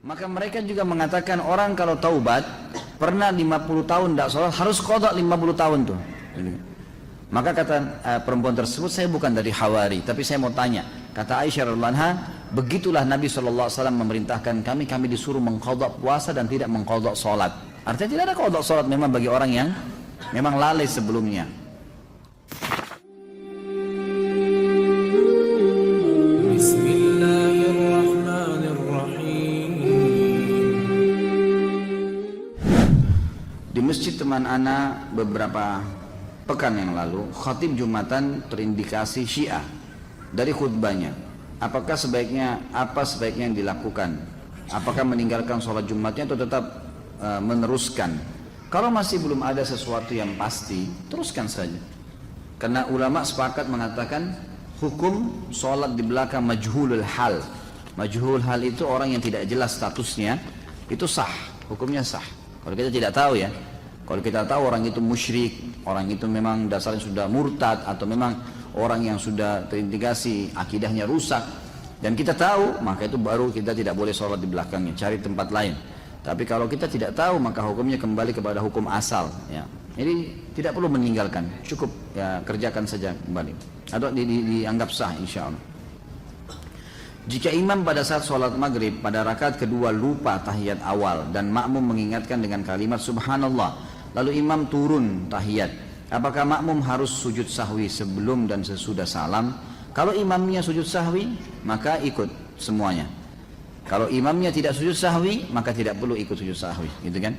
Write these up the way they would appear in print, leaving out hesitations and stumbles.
Maka mereka juga mengatakan orang kalau taubat pernah 50 tahun tidak sholat harus qada 50 tahun tuh. Maka kata perempuan tersebut, saya bukan dari Hawari, tapi saya mau tanya. Kata Aisyah radhiyallahu anha, begitulah Nabi SAW memerintahkan kami disuruh mengqada puasa dan tidak mengqada sholat. Artinya tidak ada qada sholat memang bagi orang yang memang lalai sebelumnya. Di masjid teman ana beberapa pekan yang lalu, khatib Jumatan terindikasi Syiah dari khutbahnya. Apa sebaiknya yang dilakukan? Apakah meninggalkan sholat Jumatnya atau tetap meneruskan? Kalau masih belum ada sesuatu yang pasti, teruskan saja. Karena ulama sepakat mengatakan hukum sholat di belakang majhulul hal. Majhulul hal itu orang yang tidak jelas statusnya, itu sah, hukumnya sah. Kalau kita tidak tahu ya, kalau kita tahu orang itu musyrik, orang itu memang dasarnya sudah murtad, atau memang orang yang sudah terindikasi akidahnya rusak, dan kita tahu, maka itu baru kita tidak boleh sholat di belakangnya, cari tempat lain. Tapi kalau kita tidak tahu, maka hukumnya kembali kepada hukum asal. Ya. Jadi tidak perlu meninggalkan, cukup ya kerjakan saja kembali, atau dianggap sah insya Allah. Jika imam pada saat sholat maghrib pada rakaat kedua lupa tahiyat awal dan makmum mengingatkan dengan kalimat subhanallah, lalu imam turun tahiyat, apakah makmum harus sujud sahwi sebelum dan sesudah salam? Kalau imamnya sujud sahwi, maka ikut semuanya. Kalau imamnya tidak sujud sahwi, maka tidak perlu ikut sujud sahwi, gitu kan?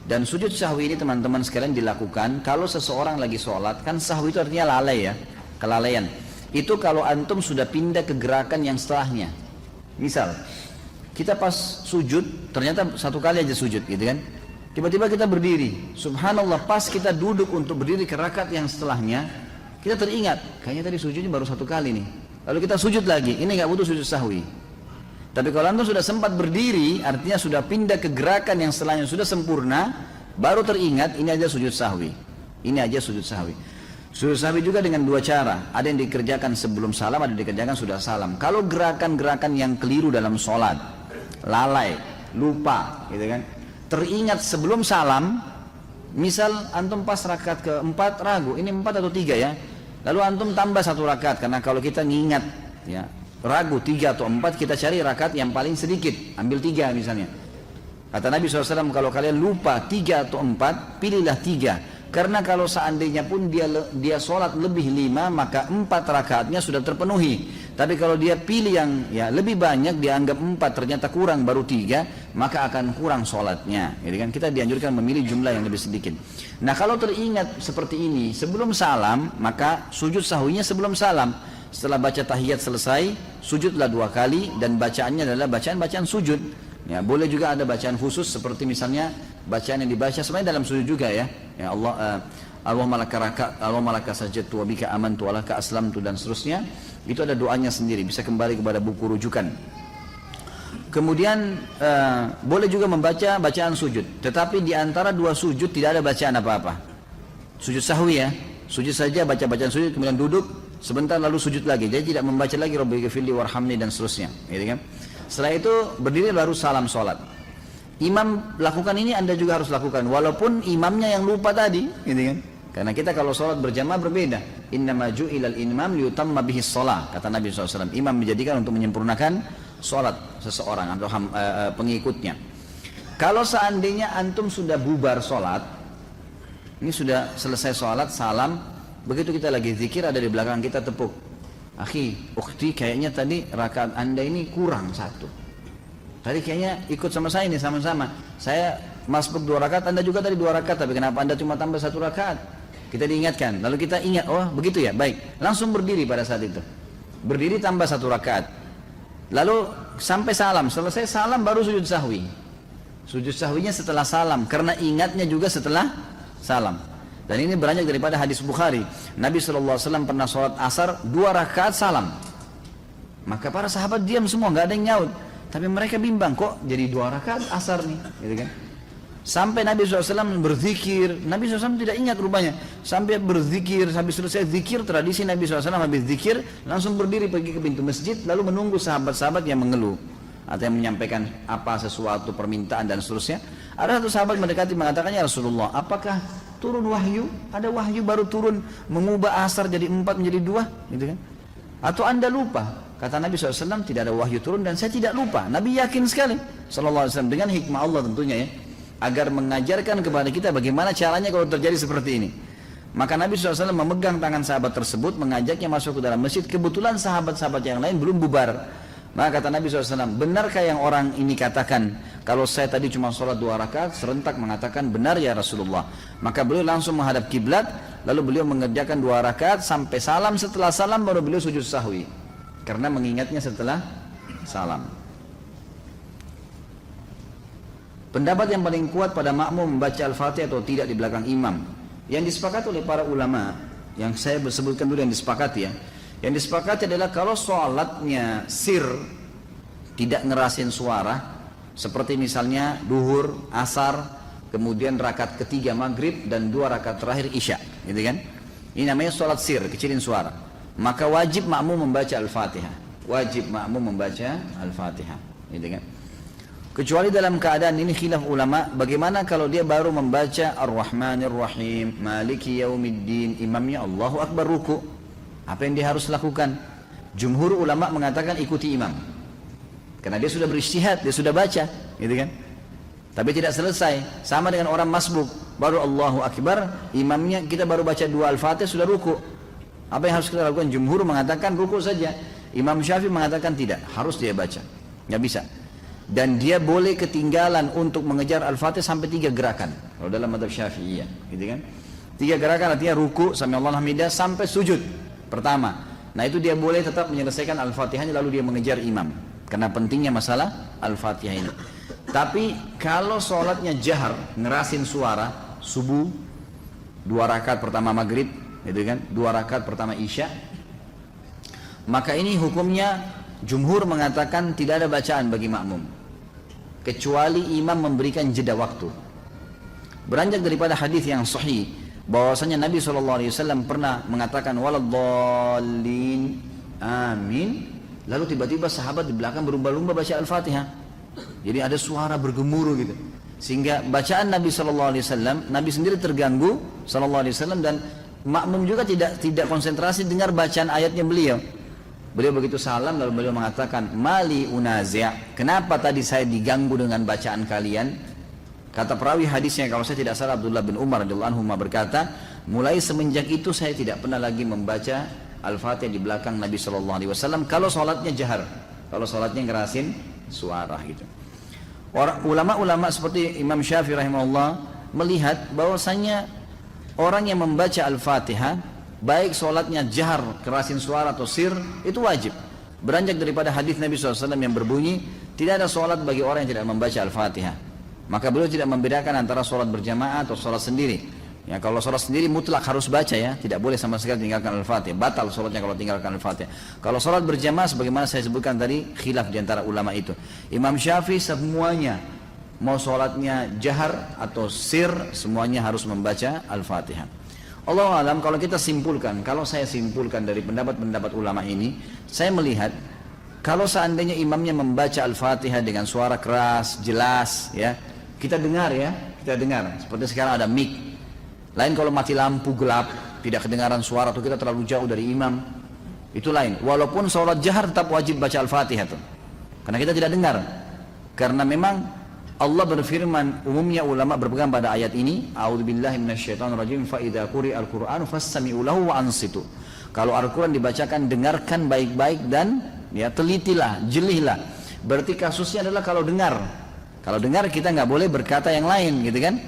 Dan sujud sahwi ini teman-teman sekalian dilakukan kalau seseorang lagi sholat, kan sahwi itu artinya lalai ya, kelalaian. Itu kalau antum sudah pindah ke gerakan yang setelahnya. Misal, kita pas sujud, ternyata satu kali aja sujud gitu kan. Tiba-tiba kita berdiri, subhanallah, pas kita duduk untuk berdiri ke rakaat yang setelahnya, kita teringat, kayaknya tadi sujudnya baru satu kali nih. Lalu kita sujud lagi, ini nggak butuh sujud sahwi. Tapi kalau antum sudah sempat berdiri, artinya sudah pindah ke gerakan yang setelahnya sudah sempurna, baru teringat, ini aja sujud sahwi. Ini aja sujud sahwi. Sujud sahwi juga dengan dua cara, ada yang dikerjakan sebelum salam, ada yang dikerjakan sudah salam. Kalau gerakan-gerakan yang keliru dalam sholat, lalai, lupa, gitu kan, teringat sebelum salam, misal antum pas rakaat keempat ragu, ini 4 atau 3 ya, lalu antum tambah 1 rakaat, karena kalau kita ngingat, ya, ragu 3 atau 4, kita cari rakaat yang paling sedikit, ambil 3 misalnya. Kata Nabi SAW, kalau kalian lupa 3 atau 4, pilihlah 3. Karena kalau seandainya pun dia sholat lebih 5, maka 4 rakaatnya sudah terpenuhi. Tapi kalau dia pilih yang ya lebih banyak, dia anggap 4 ternyata kurang baru 3, maka akan kurang sholatnya. Jadi kan kita dianjurkan memilih jumlah yang lebih sedikit. Nah kalau teringat seperti ini sebelum salam, maka sujud sahwinya sebelum salam. Setelah baca tahiyat selesai, sujudlah 2 kali, dan bacaannya adalah bacaan-bacaan sujud. Ya, boleh juga ada bacaan khusus seperti misalnya bacaan yang dibaca sebenarnya dalam sujud juga ya. Ya Allah, Allahumma laka sajadtu wa bika amantu wa laka aslamtu, dan seterusnya. Itu ada doanya sendiri, bisa kembali kepada buku rujukan. Kemudian boleh juga membaca bacaan sujud, tetapi di antara 2 sujud tidak ada bacaan apa-apa. Sujud sahwi ya, sujud saja, baca bacaan sujud, kemudian duduk sebentar lalu sujud lagi. Jadi tidak membaca lagi Rabbighfirli warhamni dan seterusnya, gitu kan? Setelah itu berdiri baru salam sholat. Imam lakukan ini, Anda juga harus lakukan, walaupun imamnya yang lupa tadi, gitu kan? Karena kita kalau sholat berjamaah berbeda. Innama ju'ilal imam liyutamma bihis sholat, kata Nabi SAW. Imam dijadikan untuk menyempurnakan sholat seseorang atau pengikutnya. Kalau seandainya antum sudah bubar sholat, ini sudah selesai sholat, salam, begitu kita lagi zikir, ada di belakang kita tepuk. Akhi, ukhti, kayaknya tadi rakaat anda ini kurang 1. Tadi kayaknya ikut sama saya ini, sama-sama. Saya masbuk 2 rakaat, anda juga tadi 2 rakaat, tapi kenapa anda cuma tambah 1 rakaat? Kita diingatkan, lalu kita ingat, oh begitu ya, baik. Langsung berdiri pada saat itu. Berdiri tambah 1 rakaat. Lalu sampai salam, selesai salam baru sujud sahwi. Sujud sahwinya setelah salam, karena ingatnya juga setelah salam. Dan ini beranjak daripada hadis Bukhari. Nabi SAW pernah sholat asar 2 rakaat salam. Maka para sahabat diam semua, nggak ada yang nyaut. Tapi mereka bimbang, kok jadi 2 rakaat asar nih, gitu kan? Sampai Nabi SAW berzikir, Nabi SAW tidak ingat rupanya. Sampai berzikir, sampai selesai zikir, tradisi Nabi SAW habis zikir, langsung berdiri pergi ke pintu masjid, lalu menunggu sahabat-sahabat yang mengeluh. atau yang menyampaikan apa sesuatu permintaan dan seterusnya. Ada satu sahabat mendekati mengatakannya, Rasulullah, apakah turun wahyu? Ada wahyu baru turun mengubah asar jadi 4 menjadi 2, gitu kan? Atau anda lupa? Kata Nabi SAW, tidak ada wahyu turun dan saya tidak lupa. Nabi yakin sekali SAW dengan hikmah Allah tentunya ya, agar mengajarkan kepada kita bagaimana caranya kalau terjadi seperti ini. Maka Nabi SAW memegang tangan sahabat tersebut, mengajaknya masuk ke dalam masjid. Kebetulan sahabat-sahabat yang lain belum bubar. Maka kata Nabi SAW, benarkah yang orang ini katakan, kalau saya tadi cuma sholat 2 rakaat, serentak mengatakan benar ya Rasulullah. Maka beliau langsung menghadap kiblat, lalu beliau mengerjakan 2 rakaat sampai salam. Setelah salam baru beliau sujud sahwi, karena mengingatnya setelah salam. Pendapat yang paling kuat pada makmum membaca Al-Fatihah atau tidak di belakang imam, yang disepakati oleh para ulama, yang saya sebutkan dulu yang disepakati ya. Yang disepakati adalah kalau sholatnya sir, tidak ngerasin suara, seperti misalnya duhur, asar, kemudian rakaat ketiga maghrib dan 2 rakaat terakhir isya, gitu kan? Ini namanya sholat sir, kecilin suara. Maka wajib makmum membaca Al-Fatihah. Wajib makmum membaca Al-Fatihah, gitu kan? Kecuali dalam keadaan ini khilaf ulama, bagaimana kalau dia baru membaca Ar-Rahmanir Rahim, Maliki Yaumiddin, imamnya Allahu Akbar ruku. Apa yang dia harus lakukan? Jumhur ulama mengatakan ikuti imam, karena dia sudah berijtihad, dia sudah baca, gitu kan? Tapi tidak selesai. Sama dengan orang masbuk, baru Allahu Akbar, imamnya kita baru baca 2 Al-Fatihah sudah ruku. Apa yang harus kita lakukan? Jumhur mengatakan ruku saja. Imam Syafi'i mengatakan tidak, harus dia baca. Nggak bisa. Dan dia boleh ketinggalan untuk mengejar Al-Fatihah sampai 3 gerakan. Kalau dalam mazhab Syafi'iyah, gitu kan? 3 gerakan artinya ruku, sami Allahu hamidah, sampai sujud pertama. Nah itu dia boleh tetap menyelesaikan Al-Fatihahnya lalu dia mengejar imam, karena pentingnya masalah Al-Fatihah ini. Tapi kalau sholatnya jahar, ngerasin suara, subuh 2 rakaat pertama maghrib, gitu kan, 2 rakaat pertama isya, maka ini hukumnya jumhur mengatakan tidak ada bacaan bagi makmum, kecuali imam memberikan jeda waktu. Beranjak daripada hadis yang sahih bahwasanya Nabi SAW pernah mengatakan waladdallin amin, lalu tiba-tiba sahabat di belakang berlumba-lumba baca Al-Fatihah, jadi ada suara bergemuruh gitu, sehingga bacaan Nabi SAW, Nabi sendiri terganggu SAW, dan makmum juga tidak konsentrasi dengar bacaan ayatnya beliau. Beliau begitu salam lalu beliau mengatakan mali unazi', kenapa tadi saya diganggu dengan bacaan kalian? Kata perawi hadisnya, kalau saya tidak salah, Abdullah bin Umar radhiyallahu anhu berkata, mulai semenjak itu saya tidak pernah lagi membaca Al-Fatihah di belakang Nabi SAW kalau sholatnya jahar, kalau sholatnya ngerasin suara gitu. Ulama-ulama seperti Imam Syafi'i rahimahullah melihat bahwasanya orang yang membaca Al-Fatihah, baik sholatnya jahar, kerasin suara atau sir, itu wajib. Beranjak daripada hadis Nabi SAW yang berbunyi, tidak ada sholat bagi orang yang tidak membaca Al-Fatihah. Maka beliau tidak membedakan antara sholat berjamaah atau sholat sendiri. Ya, kalau sholat sendiri mutlak harus baca ya, tidak boleh sama sekali tinggalkan Al-Fatihah. Batal sholatnya kalau tinggalkan Al-Fatihah. Kalau sholat berjamaah, sebagaimana saya sebutkan tadi, khilaf diantara ulama itu. Imam Syafi'i semuanya, mau sholatnya jahar atau sir, semuanya harus membaca Al-Fatihah. Allahu a'lam. Kalau kita simpulkan, kalau saya simpulkan dari pendapat-pendapat ulama ini, saya melihat kalau seandainya imamnya membaca Al-Fatihah dengan suara keras, jelas, ya, kita dengar ya, kita dengar. Seperti sekarang ada mic. Lain kalau mati lampu gelap, tidak kedengaran suara atau kita terlalu jauh dari imam, itu lain. Walaupun sholat jahar tetap wajib baca Al-Fatihah tuh, karena kita tidak dengar. Karena memang Allah berfirman, umumnya ulama berpegang pada ayat ini, a'udzubillahi minasyaitonirrajim, fa idza quri'al qur'anu fastami'u lahu wa ansitu. Kalau Al-Quran dibacakan, dengarkan baik-baik dan ya telitilah, jelihlah. Berarti kasusnya adalah kalau dengar. Kalau dengar kita nggak boleh berkata yang lain, gitu kan?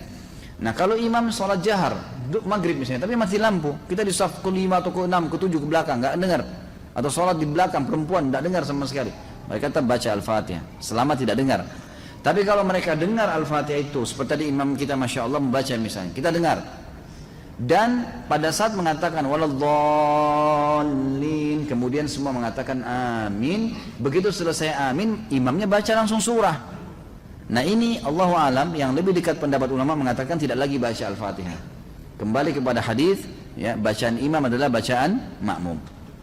Nah kalau imam sholat jahar, maghrib misalnya, tapi mati lampu, kita di saf ke-5 atau ke-6, ke-7 ke belakang, nggak dengar. Atau sholat di belakang perempuan, nggak dengar sama sekali. Mereka tetap baca Al-Fatihah, selama tidak dengar. Tapi kalau mereka dengar Al-Fatihah itu, seperti tadi imam kita Masya Allah membaca misalnya, kita dengar. Dan pada saat mengatakan waladdallin, kemudian semua mengatakan amin. Begitu selesai amin, imamnya baca langsung surah. Nah ini Allahu alam, yang lebih dekat pendapat ulama mengatakan tidak lagi baca Al-Fatihah. Kembali kepada hadis, ya, bacaan imam adalah bacaan makmum.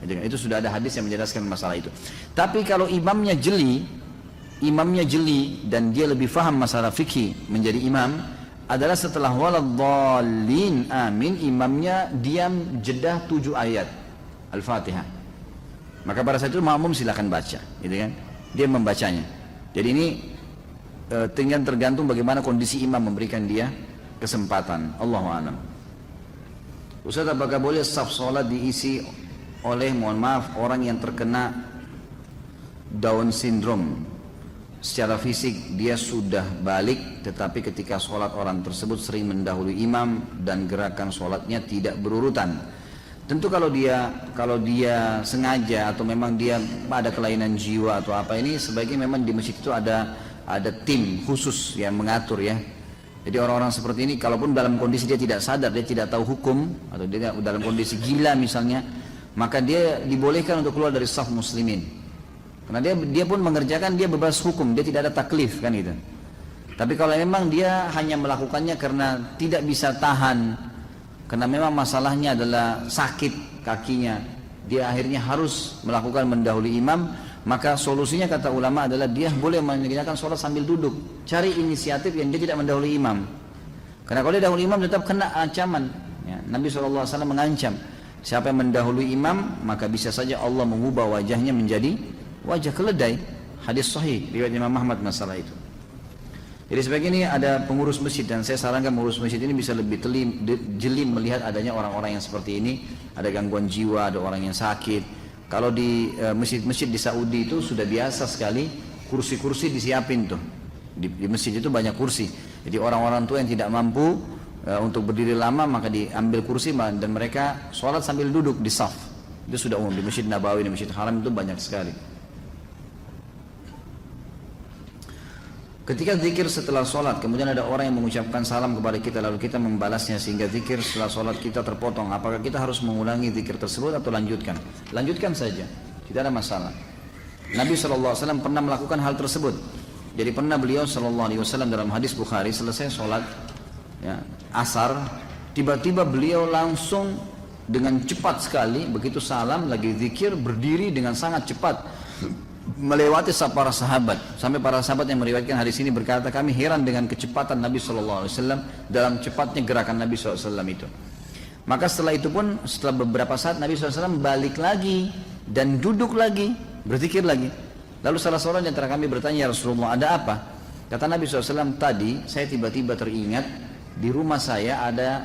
Itu sudah ada hadis yang menjelaskan masalah itu. Tapi kalau imamnya jeli, imamnya jeli dan dia lebih faham masalah fikih menjadi imam adalah setelah waladhdallin amin, imamnya diam jeda 7 ayat Al-Fatihah. Maka pada saat itu makmum silakan baca, gitu kan? Dia membacanya. Jadi ini tinggal tergantung bagaimana kondisi imam memberikan dia kesempatan. Allahu a'lam. Ustaz, apakah boleh saf salat diisi oleh, mohon maaf, orang yang terkena Down syndrome? Secara fisik dia sudah balik, tetapi ketika sholat orang tersebut sering mendahului imam dan gerakan sholatnya tidak berurutan. Tentu kalau dia sengaja atau memang dia ada kelainan jiwa atau apa, ini sebaiknya memang di masjid itu ada tim khusus yang mengatur ya. Jadi orang-orang seperti ini kalaupun dalam kondisi dia tidak sadar, dia tidak tahu hukum, atau dia dalam kondisi gila misalnya, maka dia dibolehkan untuk keluar dari saf muslimin. Karena dia pun mengerjakan, dia bebas hukum, dia tidak ada taklif kan gitu. Tapi kalau memang dia hanya melakukannya karena tidak bisa tahan, karena memang masalahnya adalah sakit kakinya, dia akhirnya harus melakukan mendahului imam, maka solusinya kata ulama adalah dia boleh mengerjakan sholat sambil duduk. Cari inisiatif yang dia tidak mendahului imam. Karena kalau dia dahului imam tetap kena ancaman. Ya, Nabi SAW mengancam, siapa yang mendahului imam maka bisa saja Allah mengubah wajahnya menjadi wajah keledai. Hadis sahih riwayat Imam Ahmad masalah itu. Jadi sebagai ini ada pengurus masjid, dan saya sarankan pengurus masjid ini bisa lebih jeli melihat adanya orang-orang yang seperti ini, ada gangguan jiwa, ada orang yang sakit. Kalau di masjid-masjid di Saudi itu sudah biasa sekali kursi-kursi disiapin tuh. Di masjid itu banyak kursi. Jadi orang-orang tua yang tidak mampu untuk berdiri lama maka diambil kursi dan mereka sholat sambil duduk di saf. Itu sudah umum di Masjid Nabawi, di Masjid Haram itu banyak sekali. Ketika zikir setelah sholat, kemudian ada orang yang mengucapkan salam kepada kita, lalu kita membalasnya sehingga zikir setelah sholat kita terpotong. Apakah kita harus mengulangi zikir tersebut atau lanjutkan? Lanjutkan saja, tidak ada masalah. Nabi SAW pernah melakukan hal tersebut. Jadi pernah beliau SAW dalam hadis Bukhari, selesai sholat ya, asar, tiba-tiba beliau langsung dengan cepat sekali, begitu salam lagi zikir, berdiri dengan sangat cepat melewati para sahabat, sampai para sahabat yang meriwayatkan hadis ini berkata, kami heran dengan kecepatan Nabi SAW dalam cepatnya gerakan Nabi SAW itu. Maka setelah itu pun, setelah beberapa saat Nabi SAW balik lagi dan duduk lagi, berzikir lagi. Lalu salah seorang di antara kami bertanya, ya Rasulullah, ada apa? Kata Nabi SAW, tadi saya tiba-tiba teringat di rumah saya ada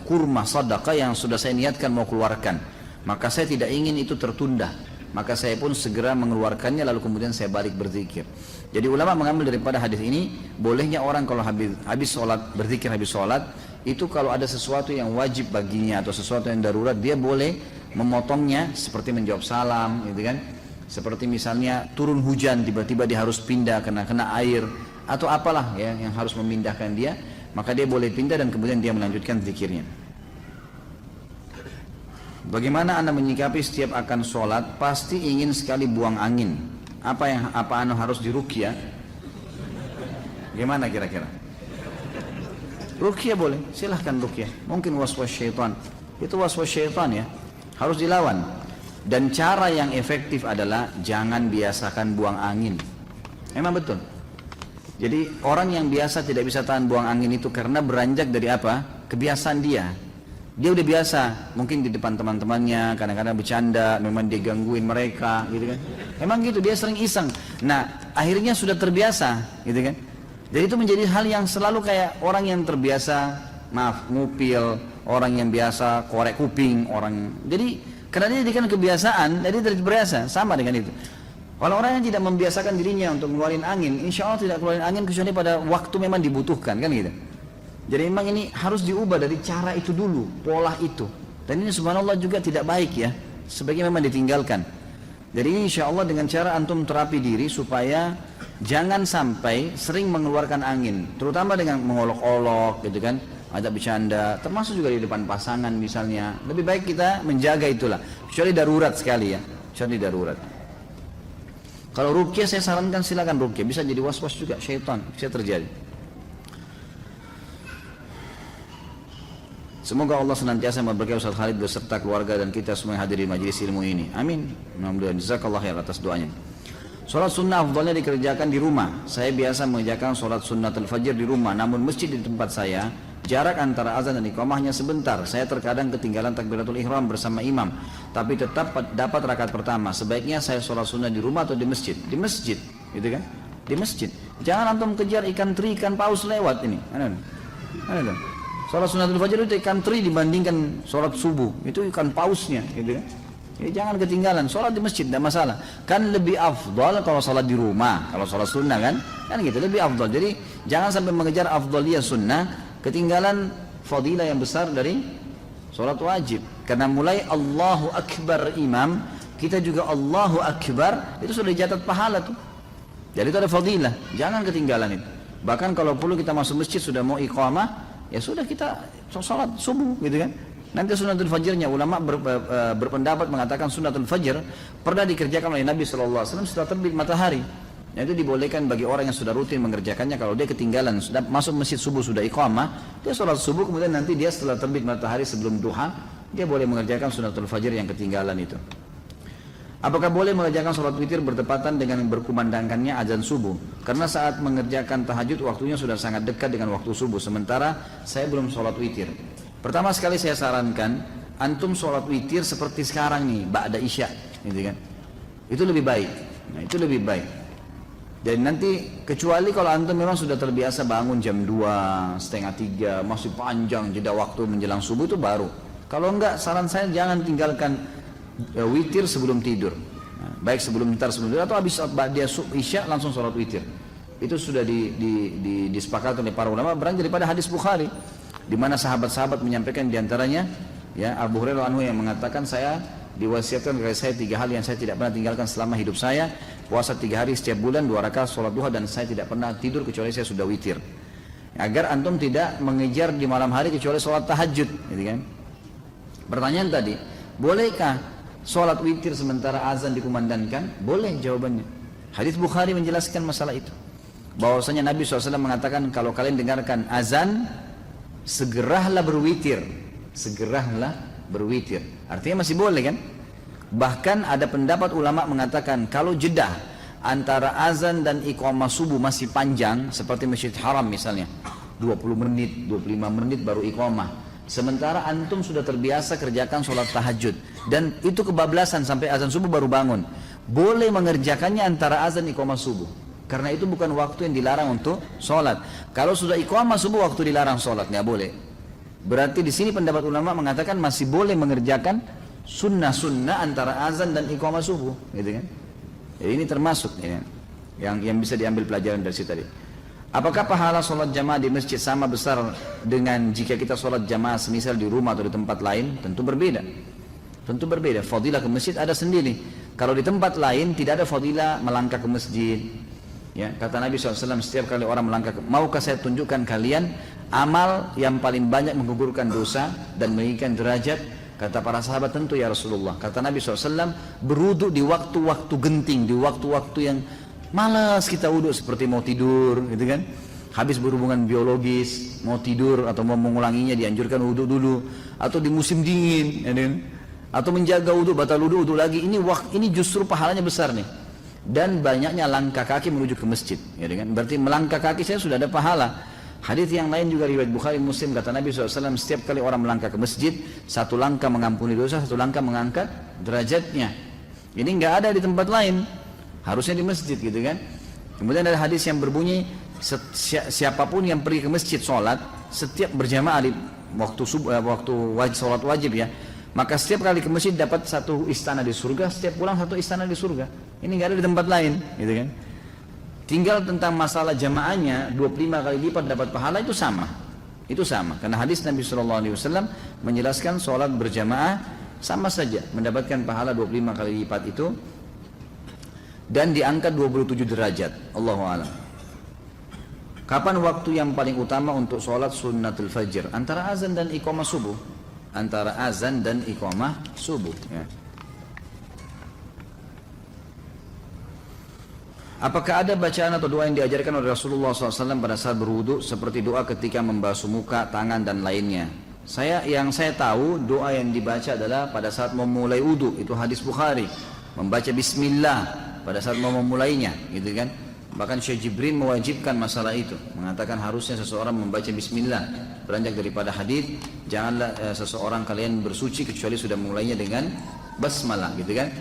kurma sedekah yang sudah saya niatkan mau keluarkan, maka saya tidak ingin itu tertunda. Maka saya pun segera mengeluarkannya, lalu kemudian saya balik berzikir. Jadi ulama mengambil daripada hadis ini, bolehnya orang kalau habis sholat, berzikir habis sholat, itu kalau ada sesuatu yang wajib baginya atau sesuatu yang darurat, dia boleh memotongnya, seperti menjawab salam, gitu kan? Seperti misalnya turun hujan, tiba-tiba dia harus pindah kena air, atau apalah ya yang harus memindahkan dia, maka dia boleh pindah dan kemudian dia melanjutkan zikirnya. Bagaimana Anda menyikapi setiap akan sholat pasti ingin sekali buang angin? Apa Anda harus diruqyah? Gimana kira-kira? Ruqyah boleh, silahkan ruqyah. Mungkin waswas syaitan, itu waswas syaitan ya, harus dilawan. Dan cara yang efektif adalah jangan biasakan buang angin. Memang betul. Jadi orang yang biasa tidak bisa tahan buang angin itu karena beranjak dari apa? Kebiasaan dia. Dia udah biasa, mungkin di depan teman-temannya, kadang-kadang bercanda, memang dia gangguin mereka, gitu kan. Emang gitu, dia sering iseng. Nah, akhirnya sudah terbiasa, gitu kan. Jadi itu menjadi hal yang selalu kayak orang yang terbiasa, ngupil, orang yang biasa korek kuping, jadi karena dia jadikan kebiasaan, jadi terbiasa, sama dengan itu. Kalau orang yang tidak membiasakan dirinya untuk mengeluarkan angin, insya Allah tidak keluarin angin kecuali pada waktu memang dibutuhkan, kan gitu. Jadi memang ini harus diubah dari cara itu dulu, pola itu. Dan ini subhanallah juga tidak baik ya, sebaiknya memang ditinggalkan. Jadi ini insya Allah dengan cara antum terapi diri supaya jangan sampai sering mengeluarkan angin, terutama dengan mengolok-olok gitu kan, ada bercanda, termasuk juga di depan pasangan misalnya. Lebih baik kita menjaga itulah, kecuali darurat sekali ya, kecuali darurat. Kalau ruqyah saya sarankan silakan ruqyah, bisa jadi was-was juga syaitan, bisa terjadi. Semoga Allah senantiasa memberkahi Ustaz Khalid beserta keluarga dan kita semua yang hadir di majelis ilmu ini. Amin. Alhamdulillah, jazakallah khair atas doanya. Sholat sunnah afdalnya dikerjakan di rumah. Saya biasa mengerjakan sholat sunnatul fajr di rumah, namun masjid di tempat saya jarak antara azan dan iqamah hanya sebentar. Saya terkadang ketinggalan takbiratul ihram bersama imam, tapi tetap dapat rakaat pertama. Sebaiknya saya sholat sunnah di rumah atau di masjid? Di masjid, gitu kan? Di masjid. Jangan antum kejar ikan teri, ikan paus lewat ini. Ada. Sholat sunnatul fajr itu ikan teri dibandingkan sholat subuh, itu ikan pausnya, gitu kan? Ya, jangan ketinggalan, sholat di masjid tidak masalah. Kan lebih afdal kalau sholat di rumah, kalau sholat sunnah kan gitu lebih afdal. Jadi jangan sampai mengejar afdaliyah sunnah, ketinggalan fadilah yang besar dari sholat wajib. Karena mulai Allahu Akbar imam, kita juga Allahu Akbar, itu sudah dicatat pahala tuh. Jadi itu ada fadilah, jangan ketinggalan itu. Bahkan kalau perlu kita masuk masjid sudah mau iqamah, ya sudah kita sholat subuh, gitu kan. Nanti sunnatul fajrnya, ulama berpendapat mengatakan sunnatul fajr pernah dikerjakan oleh Nabi SAW setelah terbit matahari. Nah, itu dibolehkan bagi orang yang sudah rutin mengerjakannya. Kalau dia ketinggalan, sudah masuk masjid subuh sudah iqamah, dia sholat subuh, kemudian nanti dia setelah terbit matahari sebelum duha, dia boleh mengerjakan sunnatul fajr yang ketinggalan itu. Apakah boleh mengerjakan sholat witir bertepatan dengan berkumandangkannya azan subuh? Karena saat mengerjakan tahajud waktunya sudah sangat dekat dengan waktu subuh, sementara saya belum sholat witir. Pertama sekali saya sarankan antum sholat witir seperti sekarang nih, ba'da isya, gitu kan? Itu lebih baik. Nah, itu lebih baik. Dan nanti kecuali kalau antum memang sudah terbiasa bangun jam 2, setengah 3, masih panjang jeda waktu menjelang subuh, itu baru. Kalau enggak, saran saya jangan tinggalkan witir sebelum tidur. Nah, baik sebelum tidur atau habis dia isya langsung sholat witir. Itu sudah disepakati oleh para ulama berangkat daripada hadis Bukhari, di mana sahabat-sahabat menyampaikan diantaranya ya Abu Hurairah anhu yang mengatakan, saya diwasiatkan kepada saya 3 hal yang saya tidak pernah tinggalkan selama hidup saya: puasa 3 hari setiap bulan, 2 rakaat sholat duha, dan saya tidak pernah tidur kecuali saya sudah witir. Agar antum tidak mengejar di malam hari kecuali sholat tahajud, gitu kan? Pertanyaan tadi, bolehkah sholat witir sementara azan dikumandangkan? Boleh jawabannya. Hadis Bukhari menjelaskan masalah itu, bahwasanya Nabi SAW mengatakan, kalau kalian dengarkan azan, segeralah berwitir, segeralah berwitir. Artinya masih boleh kan? Bahkan ada pendapat ulama mengatakan kalau jeda antara azan dan iqamah subuh masih panjang, seperti Masjid Haram misalnya 20 menit, 25 menit baru iqamah, sementara antum sudah terbiasa kerjakan sholat tahajud dan itu kebablasan sampai azan subuh baru bangun, boleh mengerjakannya antara azan iqamah subuh. Karena itu bukan waktu yang dilarang untuk sholat. Kalau sudah iqamah subuh waktu dilarang sholat, nggak boleh. Berarti di sini pendapat ulama mengatakan masih boleh mengerjakan sunnah-sunnah antara azan dan iqamah subuh, gitu kan? Jadi ini termasuk ya, yang bisa diambil pelajaran dari situ tadi. Apakah pahala sholat jamaah di masjid sama besar dengan jika kita sholat jamaah semisal di rumah atau di tempat lain? Tentu berbeda. Tentu berbeda. Fadilah ke masjid ada sendiri. Kalau di tempat lain tidak ada fadilah melangkah ke masjid. Ya, kata Nabi SAW, setiap kali orang melangkah, maukah saya tunjukkan kalian amal yang paling banyak menggugurkan dosa dan meninggikan derajat? Kata para sahabat, tentu ya Rasulullah. Kata Nabi SAW, berwudu di waktu-waktu genting, di waktu-waktu yang malas kita wudu, seperti mau tidur, gitu kan? Habis berhubungan biologis, mau tidur atau mau mengulanginya, dianjurkan wudu dulu. Atau di musim dingin, ya kan? Atau menjaga wudu, batal wudu lagi. Ini justru pahalanya besar nih. Dan banyaknya langkah kaki menuju ke masjid, ya kan? Berarti melangkah kaki saya sudah ada pahala. Hadis yang lain juga riwayat Bukhari Muslim, kata Nabi SAW, setiap kali orang melangkah ke masjid, 1 langkah mengampuni dosa, 1 langkah mengangkat derajatnya. Ini nggak ada di tempat lain, harusnya di masjid, gitu kan? Kemudian ada hadis yang berbunyi, siapapun yang pergi ke masjid sholat, setiap berjamaah di waktu sholat wajib ya, maka setiap kali ke masjid dapat 1 istana di surga, setiap pulang 1 istana di surga. Ini nggak ada di tempat lain, gitu kan? Tinggal tentang masalah jamaahnya 25 kali lipat dapat pahala, itu sama. Itu sama, karena hadis Nabi SAW menjelaskan sholat berjamaah sama saja mendapatkan pahala 25 kali lipat itu dan diangkat 27 derajat. Allahu a'lam. Kapan waktu yang paling utama untuk sholat sunnatul fajr? Antara azan dan iqamah subuh. Antara azan dan iqamah subuh, ya. Apakah ada bacaan atau doa yang diajarkan oleh Rasulullah SAW pada saat berwudu, seperti doa ketika membasuh muka, tangan, dan lainnya? Yang saya tahu, doa yang dibaca adalah pada saat memulai wudu, itu hadis Bukhari, membaca Bismillah, pada saat mau memulainya, gitu kan. Bahkan Syekh Jibril mewajibkan masalah itu, mengatakan harusnya seseorang membaca bismillah. Beranjak daripada hadis, janganlah seseorang kalian bersuci kecuali sudah mulainya dengan basmalah, gitu kan.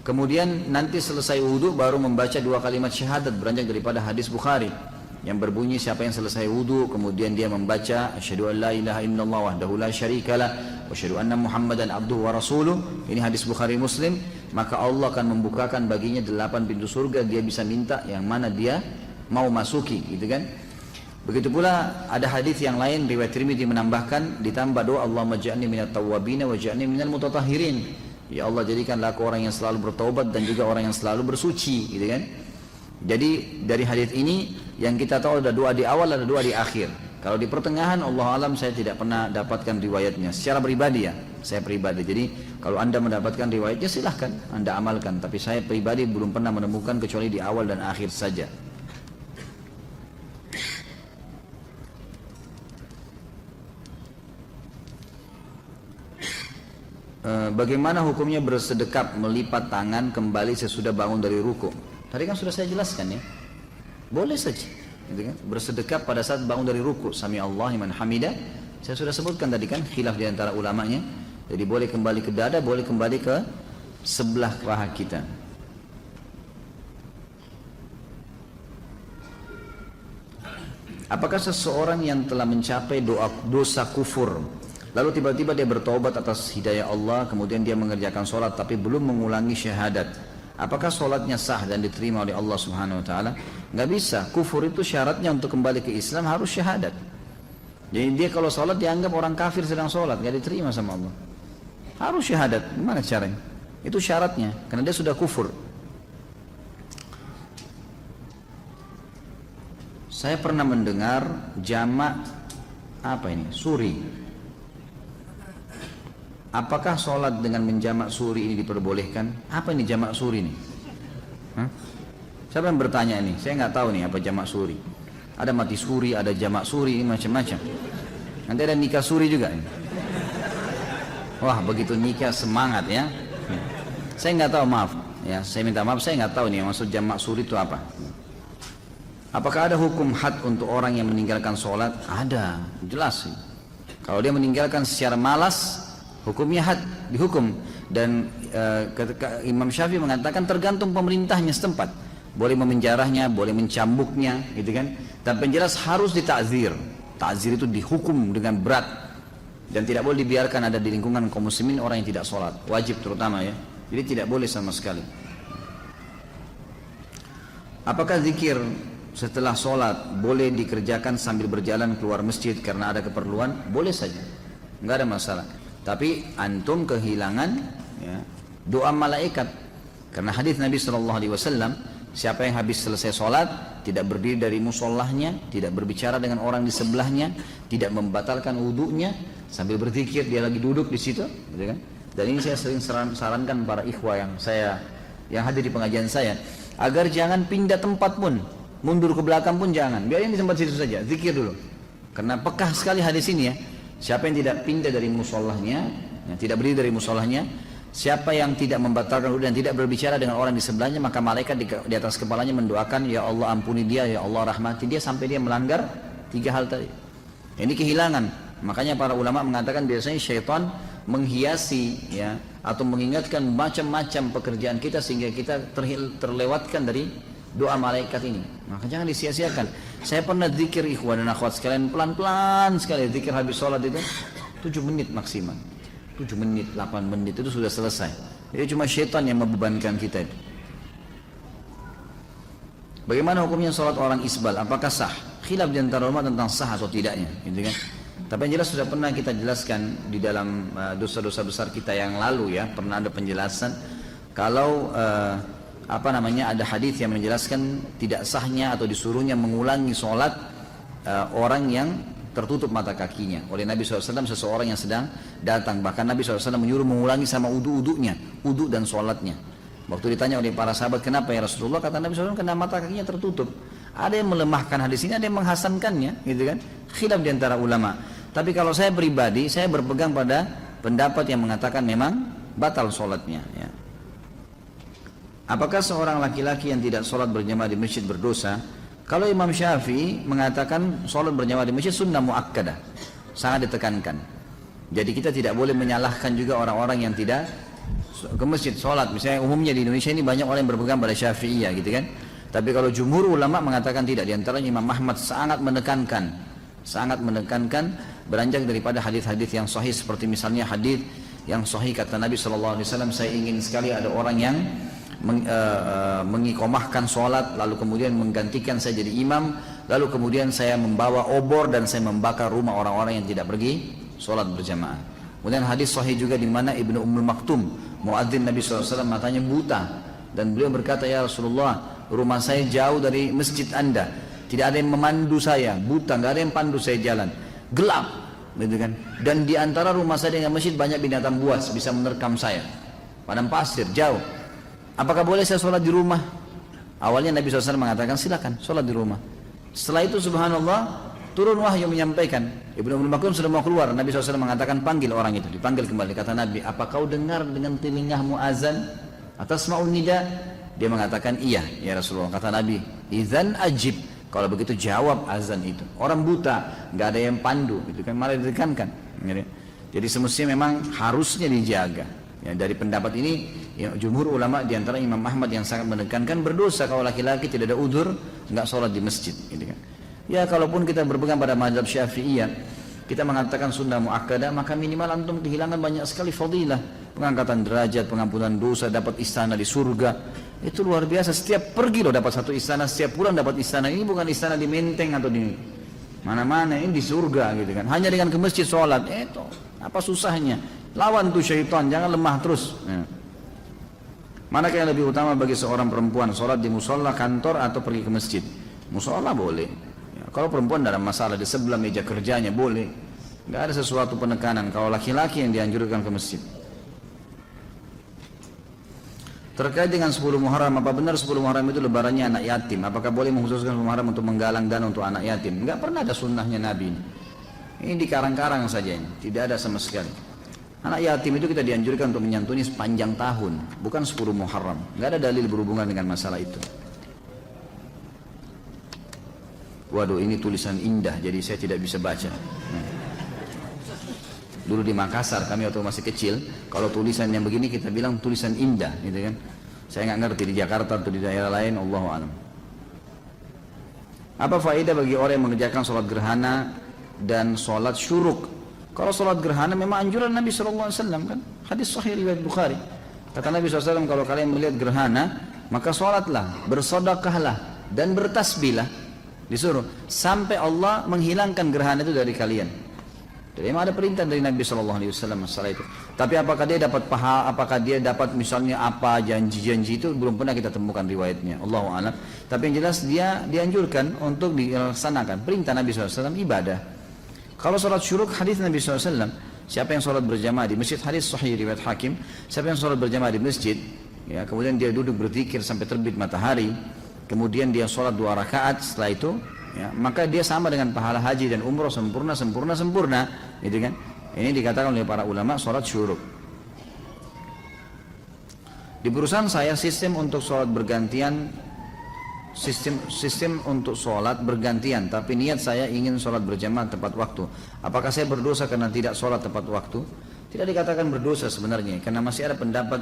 Kemudian nanti selesai wudhu baru membaca 2 kalimat syahadat, beranjak daripada hadis Bukhari yang berbunyi siapa yang selesai wudhu kemudian dia membaca asyhadu an la ilaha illallah wahdahu la syarikalah wa asyhadu anna muhammadan abduhu wa rasuluh, ini hadis Bukhari Muslim, maka Allah akan membukakan baginya 8 pintu surga, dia bisa minta yang mana dia mau masuki, gitu kan. Begitu pula ada hadis yang lain riwayat Tirmidzi menambahkan ditambah doa Allahumma ja'alni minat tawwabin wa ja'alni minal mutatahhirin, ya Allah jadikanlah aku orang yang selalu bertaubat dan juga orang yang selalu bersuci, gitu kan. Jadi dari hadis ini yang kita tahu ada doa di awal, ada doa di akhir. Kalau di pertengahan Allah alam saya tidak pernah dapatkan riwayatnya secara pribadi ya, saya pribadi. Jadi kalau Anda mendapatkan riwayatnya silahkan Anda amalkan, tapi saya pribadi belum pernah menemukan kecuali di awal dan akhir saja. Bagaimana hukumnya bersedekap melipat tangan kembali sesudah bangun dari ruku? Tadi kan sudah saya jelaskan ya. Boleh saja, gitu kan? Bersedekap pada saat bangun dari ruku, sami Allah liman hamidah. Saya sudah sebutkan tadi kan khilaf di antara ulamanya. Jadi boleh kembali ke dada, boleh kembali ke sebelah paha kita. Apakah seseorang yang telah mencapai dosa kufur, lalu tiba-tiba dia bertaubat atas hidayah Allah, kemudian dia mengerjakan sholat tapi belum mengulangi syahadat, apakah sholatnya sah dan diterima oleh Allah Subhanahu Wa Taala? Nggak bisa. Kufur itu syaratnya untuk kembali ke Islam harus syahadat. Jadi dia kalau sholat dianggap orang kafir sedang sholat, nggak diterima sama Allah. Harus syahadat. Gimana caranya? Itu syaratnya, karena dia sudah kufur. Saya pernah mendengar jamak suri. Apakah sholat dengan menjamak suri ini diperbolehkan? Apa ini jamak suri ini? Siapa yang bertanya ini? Saya nggak tahu nih apa jamak suri. Ada mati suri, ada jamak suri, ini macam-macam. Nanti ada nikah suri juga ini. Wah, begitu nikah semangat ya. Saya nggak tahu, maaf ya. Saya minta maaf, saya nggak tahu nih maksud jamak suri itu apa. Apakah ada hukum had untuk orang yang meninggalkan sholat? Ada, jelas sih. Kalau dia meninggalkan secara malas, hukumnya had, dihukum. Dan Imam Syafi'i mengatakan tergantung pemerintahnya setempat, boleh memenjarahnya, boleh mencambuknya, gitu kan. Tapi yang jelas harus ditakzir. Takzir itu dihukum dengan berat dan tidak boleh dibiarkan ada di lingkungan kaum muslimin orang yang tidak sholat, wajib terutama ya. Jadi tidak boleh sama sekali. Apakah zikir setelah sholat boleh dikerjakan sambil berjalan keluar masjid karena ada keperluan? Boleh saja, nggak ada masalah. Tapi antum kehilangan ya, doa malaikat, karena hadis Nabi SAW, siapa yang habis selesai sholat tidak berdiri dari mushollahnya, tidak berbicara dengan orang di sebelahnya, tidak membatalkan wudhunya, sambil berzikir dia lagi duduk di situ, gitu kan? Dan ini saya sering sarankan para ikhwah yang hadir di pengajian saya, agar jangan pindah tempat pun, mundur ke belakang pun jangan, biarin di tempat situ saja, zikir dulu. Karena pekah sekali hadis ini ya. Siapa yang tidak pindah dari mushollahnya, yang tidak berdiri dari mushollahnya, siapa yang tidak membatalkan wudhu dan tidak berbicara dengan orang di sebelahnya, maka malaikat di atas kepalanya mendoakan, ya Allah ampuni dia, ya Allah rahmati dia, sampai dia melanggar 3 hal tadi. Ini kehilangan. Makanya para ulama mengatakan biasanya syaitan menghiasi ya, atau mengingatkan macam-macam pekerjaan kita sehingga kita terlewatkan dari doa malaikat ini. Maka jangan disia-siakan. Saya pernah zikir ikhwan dan akhwat sekalian, pelan-pelan sekali zikir habis sholat itu 7 menit maksimal, 7 menit, 8 menit itu sudah selesai. Jadi cuma syaitan yang membebankan kita itu. Bagaimana hukumnya sholat orang isbal? Apakah sah? Khilaf di antara ulama tentang sah atau tidaknya, gitu kan? Tapi yang jelas sudah pernah kita jelaskan di dalam dosa-dosa besar kita yang lalu ya, pernah ada penjelasan kalau ada hadis yang menjelaskan tidak sahnya atau disuruhnya mengulangi sholat orang yang tertutup mata kakinya oleh Nabi SAW, seseorang yang sedang datang. Bahkan Nabi SAW menyuruh mengulangi sama uduk-uduknya, uduk dan sholatnya. Waktu ditanya oleh para sahabat, kenapa ya Rasulullah? Kata Nabi SAW, karena mata kakinya tertutup. Ada yang melemahkan hadis ini, ada yang menghasankannya, gitu kan? Khilaf di antara ulama. Tapi kalau saya pribadi, saya berpegang pada pendapat yang mengatakan memang batal sholatnya ya. Apakah seorang laki-laki yang tidak sholat berjamaah di masjid berdosa? Kalau Imam Syafi'i mengatakan sholat berjamaah di masjid sunnah muakkadah, sangat ditekankan. Jadi kita tidak boleh menyalahkan juga orang-orang yang tidak ke masjid sholat. Misalnya umumnya di Indonesia ini banyak orang yang berpegang pada Syafi'iyah gitu kan. Tapi kalau jumhur ulama mengatakan tidak. Di antaranya Imam Ahmad sangat menekankan beranjak daripada hadis-hadis yang sahih, seperti misalnya hadis yang sahih kata Nabi SAW, saya ingin sekali ada orang yang mengikomahkan sholat, lalu kemudian menggantikan saya jadi imam, lalu kemudian saya membawa obor dan saya membakar rumah orang-orang yang tidak pergi sholat berjamaah. Kemudian hadis sahih juga di mana Ibnu Ummul Maktum, muadzin Nabi SAW, matanya buta, dan beliau berkata, ya Rasulullah, rumah saya jauh dari masjid Anda, tidak ada yang memandu saya, buta, nggak ada yang pandu saya jalan, gelap, gitu kan. Dan di antara rumah saya dengan masjid banyak binatang buas, bisa menerkam saya, padang pasir, jauh. Apakah boleh saya sholat di rumah? Awalnya Nabi SAW mengatakan silakan sholat di rumah. Setelah itu subhanallah turun wahyu menyampaikan, Ibnu Ummul Maktum sudah mau keluar, Nabi SAW mengatakan panggil orang itu. Dipanggil kembali, kata Nabi, apa kau dengar dengan telingamu azan atas ma'un nida? Dia mengatakan iya ya Rasulullah. Kata Nabi, idzan ajib, kalau begitu jawab azan itu. Orang buta, nggak ada yang pandu, itu kan malah ditekankan. Jadi semestinya memang harusnya dijaga. Ya, dari pendapat ini, ya, jumhur ulama diantara Imam Ahmad yang sangat menekankan berdosa kalau laki-laki tidak ada udzur nggak sholat di masjid. Gitu kan. Ya kalaupun kita berpegang pada mazhab Syafi'iyah, kita mengatakan sunnah muakkadah, maka minimal antum kehilangan banyak sekali fadilah, pengangkatan derajat, pengampunan dosa, dapat istana di surga. Itu luar biasa. Setiap pergi loh dapat satu istana, setiap pulang dapat istana. Ini bukan istana di Menteng atau di mana-mana, ini di surga gitu kan. Hanya dengan ke masjid sholat, itu apa susahnya? Lawan tuh syaitan, jangan lemah terus. Ya. Manakah yang lebih utama bagi seorang perempuan, sholat di musola, kantor, atau pergi ke masjid? Musola boleh. Ya, kalau perempuan dalam masalah di sebelah meja kerjanya boleh. Nggak ada sesuatu penekanan. Kalau laki-laki yang dianjurkan ke masjid. Terkait dengan 10 Muharram, apa benar 10 Muharram itu lebarannya anak yatim? Apakah boleh mengkhususkan 10 Muharram untuk menggalang dana untuk anak yatim? Nggak pernah ada sunnahnya Nabi. Ini dikarang-karang saja ini, tidak ada sama sekali. Anak yatim itu kita dianjurkan untuk menyantuni sepanjang tahun, bukan 10 Muharram. Nggak ada dalil berhubungan dengan masalah itu. Waduh, ini tulisan indah, jadi saya tidak bisa baca. Dulu di Makassar, kami waktu masih kecil, kalau tulisan yang begini kita bilang tulisan indah, gitu kan. Saya nggak ngerti di Jakarta atau di daerah lain, Allahu a'lam. Apa faedah bagi orang yang mengerjakan sholat gerhana dan sholat syuruk? Kalau sholat gerhana memang anjuran Nabi SAW kan, hadis sahih riwayat Bukhari. Kata Nabi SAW, kalau kalian melihat gerhana, maka sholatlah, bersodakahlah, dan bertasbihlah. Disuruh sampai Allah menghilangkan gerhana itu dari kalian. Jadi memang ada perintah dari Nabi SAW masalah itu. Tapi apakah dia dapat pahala, apakah dia dapat misalnya apa janji-janji itu belum pernah kita temukan riwayatnya. Allahu a'lam. Tapi yang jelas dia dianjurkan untuk dilaksanakan. Perintah Nabi SAW ibadah. Kalau sholat syuruk, hadis Nabi SAW, siapa yang sholat berjamaah di masjid, hadis sahih riwayat Hakim, siapa yang sholat berjamaah di masjid, ya, kemudian dia duduk berzikir sampai terbit matahari, kemudian dia sholat 2 rakaat setelah itu, ya, maka dia sama dengan pahala haji dan umroh sempurna, gitu kan? Ini dikatakan oleh para ulama sholat syuruk. Di perusahaan saya sistem untuk sholat bergantian. Sistem untuk sholat bergantian, tapi niat saya ingin sholat berjamaah tepat waktu. Apakah saya berdosa karena tidak sholat tepat waktu? Tidak dikatakan berdosa sebenarnya, karena masih ada pendapat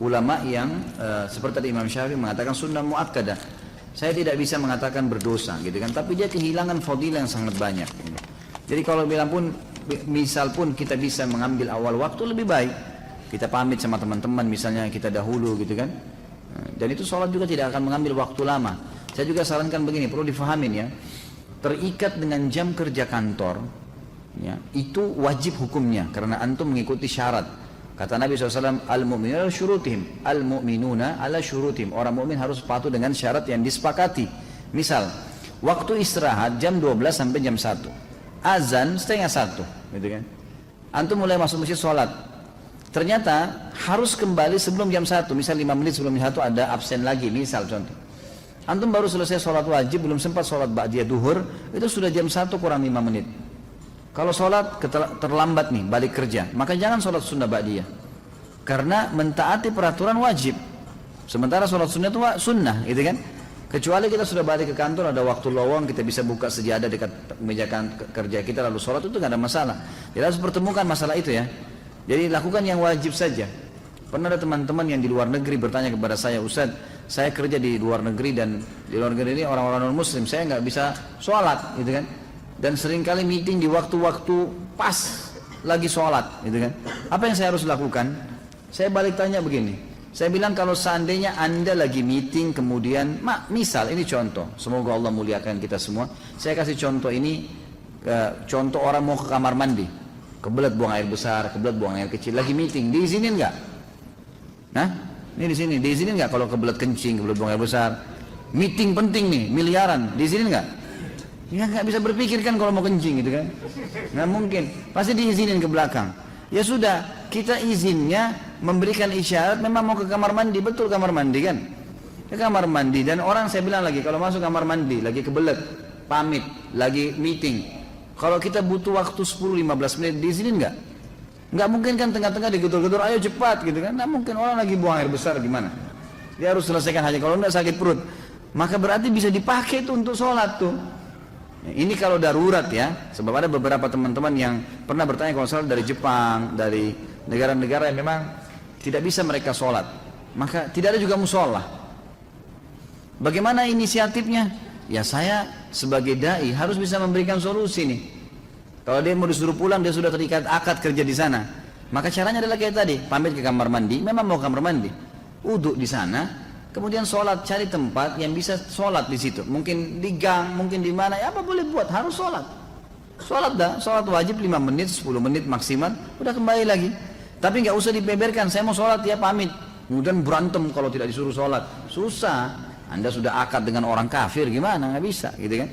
ulama yang seperti Imam Syafi'i mengatakan sunnah muakkadah. Saya tidak bisa mengatakan berdosa, gitu kan? Tapi dia kehilangan fadilah yang sangat banyak. Gitu. Jadi kalau bilang pun, misal pun kita bisa mengambil awal waktu lebih baik. Kita pamit sama teman-teman, misalnya kita dahulu, gitu kan? Dan itu sholat juga tidak akan mengambil waktu lama. Saya juga sarankan begini, perlu difahamin ya, terikat dengan jam kerja kantor, ya, itu wajib hukumnya karena antum mengikuti syarat. Kata Nabi SAW, al-mu'minuna ala syurutihim, al-mu'minuna ala syurutihim. Orang mukmin harus patuh dengan syarat yang disepakati. Misal, waktu istirahat jam 12 sampai jam 1, azan setengah 1, gitu kan? Antum mulai masuk masjid sholat. Ternyata harus kembali sebelum jam 1, misal 5 menit sebelum jam 1 ada absen lagi, misal contoh. Antum baru selesai sholat wajib, belum sempat sholat ba'diyah duhur, itu sudah jam 1 kurang 5 menit. Kalau sholat terlambat nih, balik kerja, maka jangan sholat sunnah ba'diyah. Karena mentaati peraturan wajib. Sementara sholat sunnah itu sunnah, gitu kan? Kecuali kita sudah balik ke kantor, ada waktu lowong, kita bisa buka sejadah dekat meja kerja kita lalu sholat, itu nggak ada masalah. Kita harus pertemukan masalah itu ya. Jadi lakukan yang wajib saja. Pernah ada teman-teman yang di luar negeri bertanya kepada saya, Ustaz, saya kerja di luar negeri dan di luar negeri ini orang-orang non muslim, saya nggak bisa sholat, gitu kan? Dan seringkali meeting di waktu-waktu pas lagi sholat, gitu kan? Apa yang saya harus lakukan? Saya balik tanya begini. Saya bilang kalau seandainya Anda lagi meeting kemudian, misal ini contoh, semoga Allah muliakan kita semua. Saya kasih contoh ini, contoh orang mau ke kamar mandi, kebelet buang air besar, kebelet buang air kecil, lagi meeting, diizinin nggak? Nah, ini di sini, diizinin nggak kalau kebelet kencing, kebelet buang air besar? Meeting penting nih, miliaran, diizinin nggak? Ya nggak bisa berpikir kan kalau mau kencing gitu kan? Nggak mungkin, pasti diizinin ke belakang. Ya sudah, kita izinnya memberikan isyarat memang mau ke kamar mandi, betul kamar mandi kan? Ke kamar mandi, dan orang saya bilang lagi kalau masuk kamar mandi lagi kebelet, pamit, lagi meeting. Kalau kita butuh waktu 10-15 menit diizinin nggak? Nggak mungkin kan tengah-tengah digedor-gedor, ayo cepat gitu kan? Nggak mungkin, orang lagi buang air besar gimana? Dia harus selesaikan hajat, kalau nggak sakit perut. Maka berarti bisa dipakai tuh untuk sholat tuh. Ini kalau darurat ya, sebab ada beberapa teman-teman yang pernah bertanya kalau salah dari Jepang, dari negara-negara yang memang tidak bisa mereka sholat, maka tidak ada juga musola. Bagaimana inisiatifnya? Ya saya sebagai dai harus bisa memberikan solusi nih. Kalau dia mau disuruh pulang, dia sudah terikat akad kerja di sana. Maka caranya adalah kayak tadi, pamit ke kamar mandi, memang mau kamar mandi, uduk di sana. Kemudian sholat, cari tempat yang bisa sholat di situ. Mungkin di gang, mungkin di mana, ya apa boleh buat, harus sholat. Sholat dah, sholat wajib 5 menit, 10 menit maksimal, udah kembali lagi. Tapi nggak usah dibeberkan, saya mau sholat ya pamit. Kemudian berantem kalau tidak disuruh sholat, susah. Anda sudah akad dengan orang kafir, gimana? Nggak bisa, gitu kan?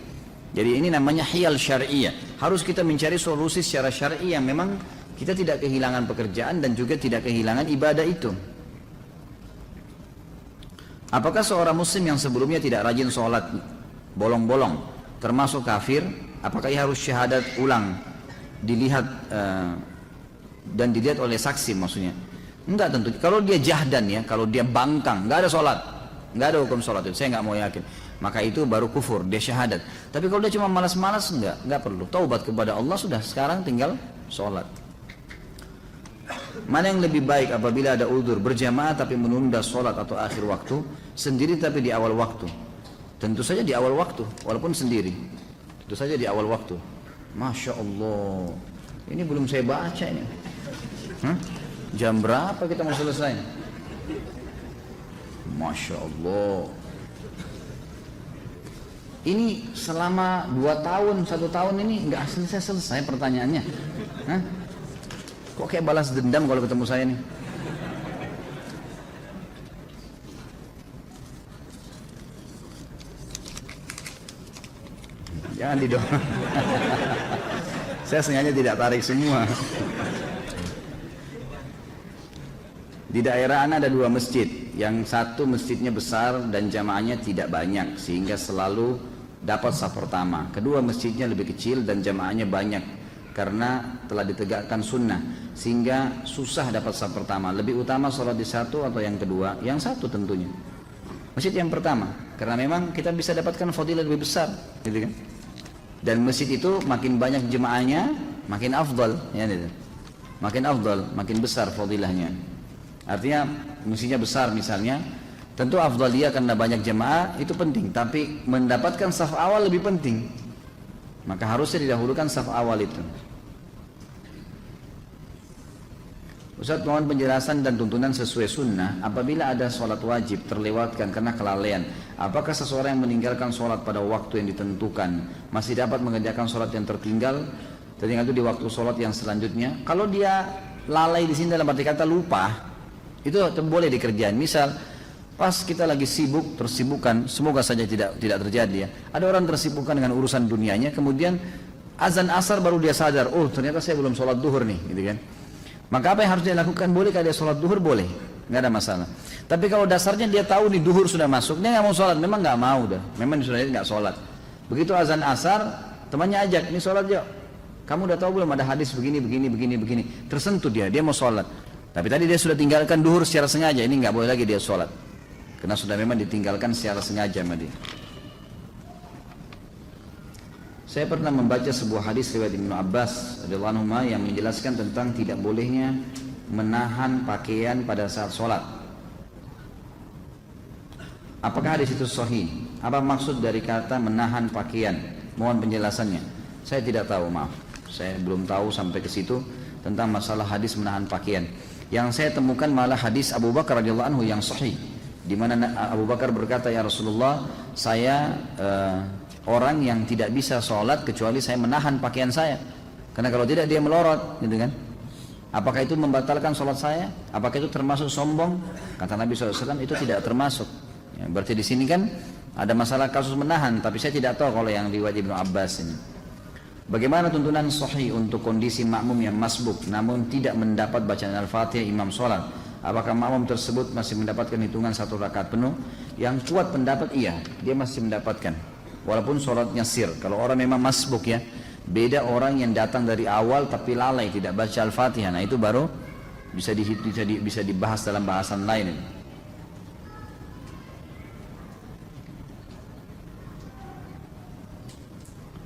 Jadi ini namanya hiyal syari'iyah. Harus kita mencari solusi secara syar'i yang memang kita tidak kehilangan pekerjaan dan juga tidak kehilangan ibadah itu. Apakah seorang muslim yang sebelumnya tidak rajin sholat bolong-bolong termasuk kafir? Apakah ia harus syahadat ulang dilihat dan dilihat oleh saksi maksudnya? Enggak tentu. Kalau dia jahdan ya, kalau dia bangkang, nggak ada sholat, nggak ada hukum sholat itu. Saya nggak mau yakin. Maka itu baru kufur, dia syahadat. Tapi kalau dia cuma malas-malas, nggak perlu. Taubat kepada Allah sudah. Sekarang tinggal sholat. Mana yang lebih baik apabila ada uzur berjamaah tapi menunda sholat atau akhir waktu, sendiri tapi di awal waktu? Tentu saja di awal waktu, walaupun sendiri. Tentu saja di awal waktu. Masya Allah, ini belum saya baca ini. Jam berapa kita mau selesai? Masya Allah. Ini selama 2 tahun, 1 tahun ini nggak selesai pertanyaannya. Kok kayak balas dendam kalau ketemu saya nih? Jangan didorong. Saya sengaja tidak tarik semua. Di daerah Ana ada 2 masjid. Yang satu masjidnya besar dan jamaahnya tidak banyak, sehingga selalu dapat saf pertama. Kedua masjidnya lebih kecil dan jamaahnya banyak, karena telah ditegakkan sunnah, sehingga susah dapat saf pertama. Lebih utama sholat di satu atau yang kedua? Yang satu tentunya, masjid yang pertama, karena memang kita bisa dapatkan fadilah lebih besar, gitu kan? Dan masjid itu makin banyak jemaahnya, makin afdal, ya, gitu. Makin afdal, makin besar fadilahnya. Artinya masjidnya besar misalnya, tentu afdaliyah karena banyak jemaah itu penting, tapi mendapatkan saf awal lebih penting. Maka harusnya didahulukan saf awal itu. Ustaz, mohon penjelasan dan tuntunan sesuai sunnah. Apabila ada sholat wajib terlewatkan karena kelalaian, apakah seseorang yang meninggalkan sholat pada waktu yang ditentukan masih dapat mengerjakan sholat yang tertinggal itu di waktu sholat yang selanjutnya? Kalau dia lalai di sini dalam arti kata lupa, itu boleh dikerjain. Misal pas kita lagi sibuk, tersibukkan, semoga saja tidak terjadi ya. Ada orang tersibukkan dengan urusan dunianya, kemudian azan asar baru dia sadar, oh ternyata saya belum sholat duhur nih, gitu kan. Maka apa yang harus dia lakukan? Boleh kalau dia sholat duhur, boleh, nggak ada masalah. Tapi kalau dasarnya dia tahu nih duhur sudah masuk, dia nggak mau sholat, memang nggak mau dah, memang sudah nggak sholat. Begitu azan asar, temannya ajak, nih sholat yuk. Kamu udah tahu belum ada hadis begini, tersentuh dia mau sholat. Tapi tadi dia sudah tinggalkan duhur secara sengaja, ini nggak boleh lagi dia sholat. karena sudah memang ditinggalkan secara sengaja sama dia. Saya pernah membaca sebuah hadis riwayat Ibnu Abbas radhiyallahu anhu yang menjelaskan tentang tidak bolehnya menahan pakaian pada saat sholat. Apakah hadis itu sahih? Apa maksud dari kata menahan pakaian? Mohon penjelasannya. Saya tidak tahu, maaf. Saya belum tahu sampai ke situ tentang masalah hadis menahan pakaian. Yang saya temukan malah hadis Abu Bakar radhiyallahu anhu yang sahih, di mana Abu Bakar berkata, ya Rasulullah, saya orang yang tidak bisa sholat kecuali saya menahan pakaian saya, karena kalau tidak dia melorot, gitu kan? Apakah itu membatalkan sholat saya? Apakah itu termasuk sombong? Kata Nabi SAW, itu tidak termasuk. Ya, berarti di sini kan ada masalah kasus menahan, tapi saya tidak tahu kalau yang riwayat Ibnu Abbas ini. Bagaimana tuntunan sahih untuk kondisi makmum yang masbuk namun tidak mendapat bacaan Al-Fatihah imam sholat? Apakah makmum tersebut masih mendapatkan hitungan 1 rakaat penuh? Yang kuat pendapat iya, dia masih mendapatkan, walaupun sholatnya sir. Kalau orang memang masbuk ya, beda orang yang datang dari awal tapi lalai tidak baca Al-Fatihah. Nah itu baru bisa dibahas dalam bahasan lain ini.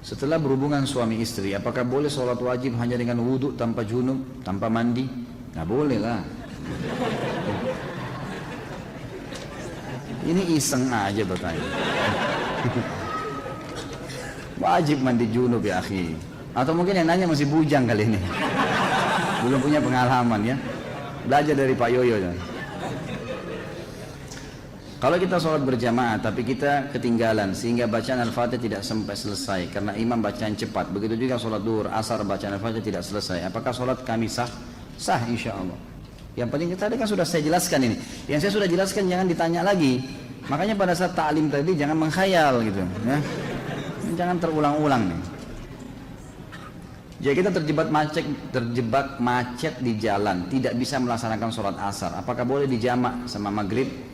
Setelah berhubungan suami istri, apakah boleh sholat wajib hanya dengan wudhu tanpa junub, tanpa mandi? Nggak boleh lah. Ini iseng aja bertanya. Wajib mandi junub ya akhi. Atau mungkin yang nanya masih bujang kali ini, belum punya pengalaman ya. Belajar dari Pak Yoyo ya. Kalau kita sholat berjamaah tapi kita ketinggalan sehingga bacaan Al-Fatihah tidak sampai selesai karena imam bacaan cepat, begitu juga sholat duhur, asar bacaan Al-Fatihah tidak selesai, apakah sholat kami sah? Sah insya Allah. Yang penting tadi kan sudah saya jelaskan ini. Yang saya sudah jelaskan jangan ditanya lagi. Makanya pada saat ta'lim tadi jangan menghayal gitu ya. Jangan terulang-ulang nih. Jadi kita terjebak macet di jalan, tidak bisa melaksanakan sholat asar. Apakah boleh dijamak sama maghrib?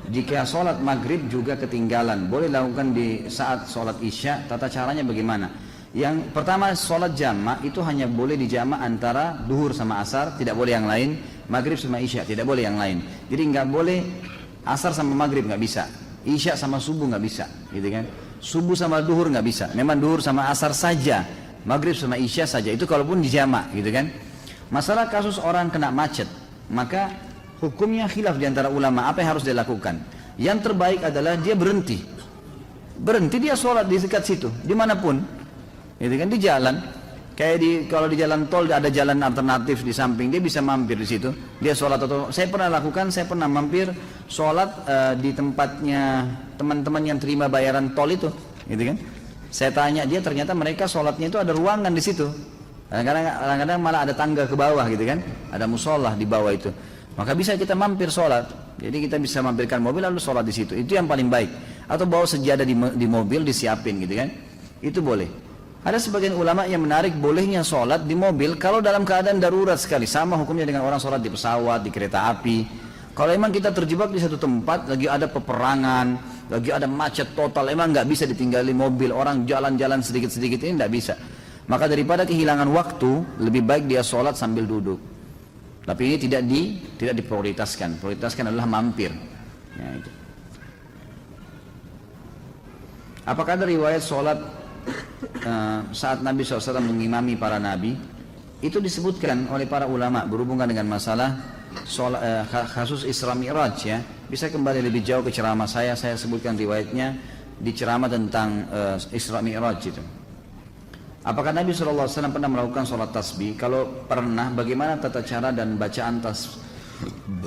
Jika sholat maghrib juga ketinggalan, boleh lakukan di saat sholat isya. Tata caranya bagaimana? Yang pertama, sholat jamak itu hanya boleh dijamak antara duhur sama asar, tidak boleh yang lain. Maghrib sama isya, tidak boleh yang lain. Jadi nggak boleh asar sama maghrib, nggak bisa. Isya sama subuh nggak bisa, gitu kan? Subuh sama duhur nggak bisa. Memang duhur sama asar saja, maghrib sama isya saja. Itu kalaupun dijamak, gitu kan? Masalah kasus orang kena macet, maka hukumnya khilaf di antara ulama, apa yang harus dilakukan? Yang terbaik adalah dia berhenti dia sholat di dekat situ, dimanapun, gitu kan, di jalan. Kayak kalau di jalan tol ada jalan alternatif di samping, dia bisa mampir di situ, dia sholat. Atau saya pernah mampir sholat di tempatnya teman-teman yang terima bayaran tol itu, gitu kan. Saya tanya dia, ternyata mereka sholatnya itu ada ruangan di situ. Kadang-kadang malah ada tangga ke bawah, gitu kan, ada musola di bawah itu. Maka bisa kita mampir sholat. Jadi kita bisa mampirkan mobil lalu sholat di situ. Itu yang paling baik. Atau bawa sejadah di mobil disiapin, gitu kan. Itu boleh. Ada sebagian ulama yang menarik bolehnya sholat di mobil kalau dalam keadaan darurat sekali. Sama hukumnya dengan orang sholat di pesawat, di kereta api. Kalau emang kita terjebak di satu tempat, lagi ada peperangan, lagi ada macet total, emang nggak bisa ditinggali mobil, orang jalan-jalan sedikit-sedikit, ini nggak bisa. Maka daripada kehilangan waktu, lebih baik dia sholat sambil duduk. Tapi ini tidak diprioritaskan. Prioritaskan adalah mampir. Ya, itu. Apakah ada riwayat sholat saat Nabi SAW mengimami para nabi? Itu disebutkan oleh para ulama berhubungan dengan masalah kasus Isra Mi'raj ya. Bisa kembali lebih jauh ke ceramah saya sebutkan riwayatnya di ceramah tentang Isra Mi'raj itu. Apakah Nabi SAW pernah melakukan sholat tasbih? Kalau pernah, bagaimana tata cara dan bacaan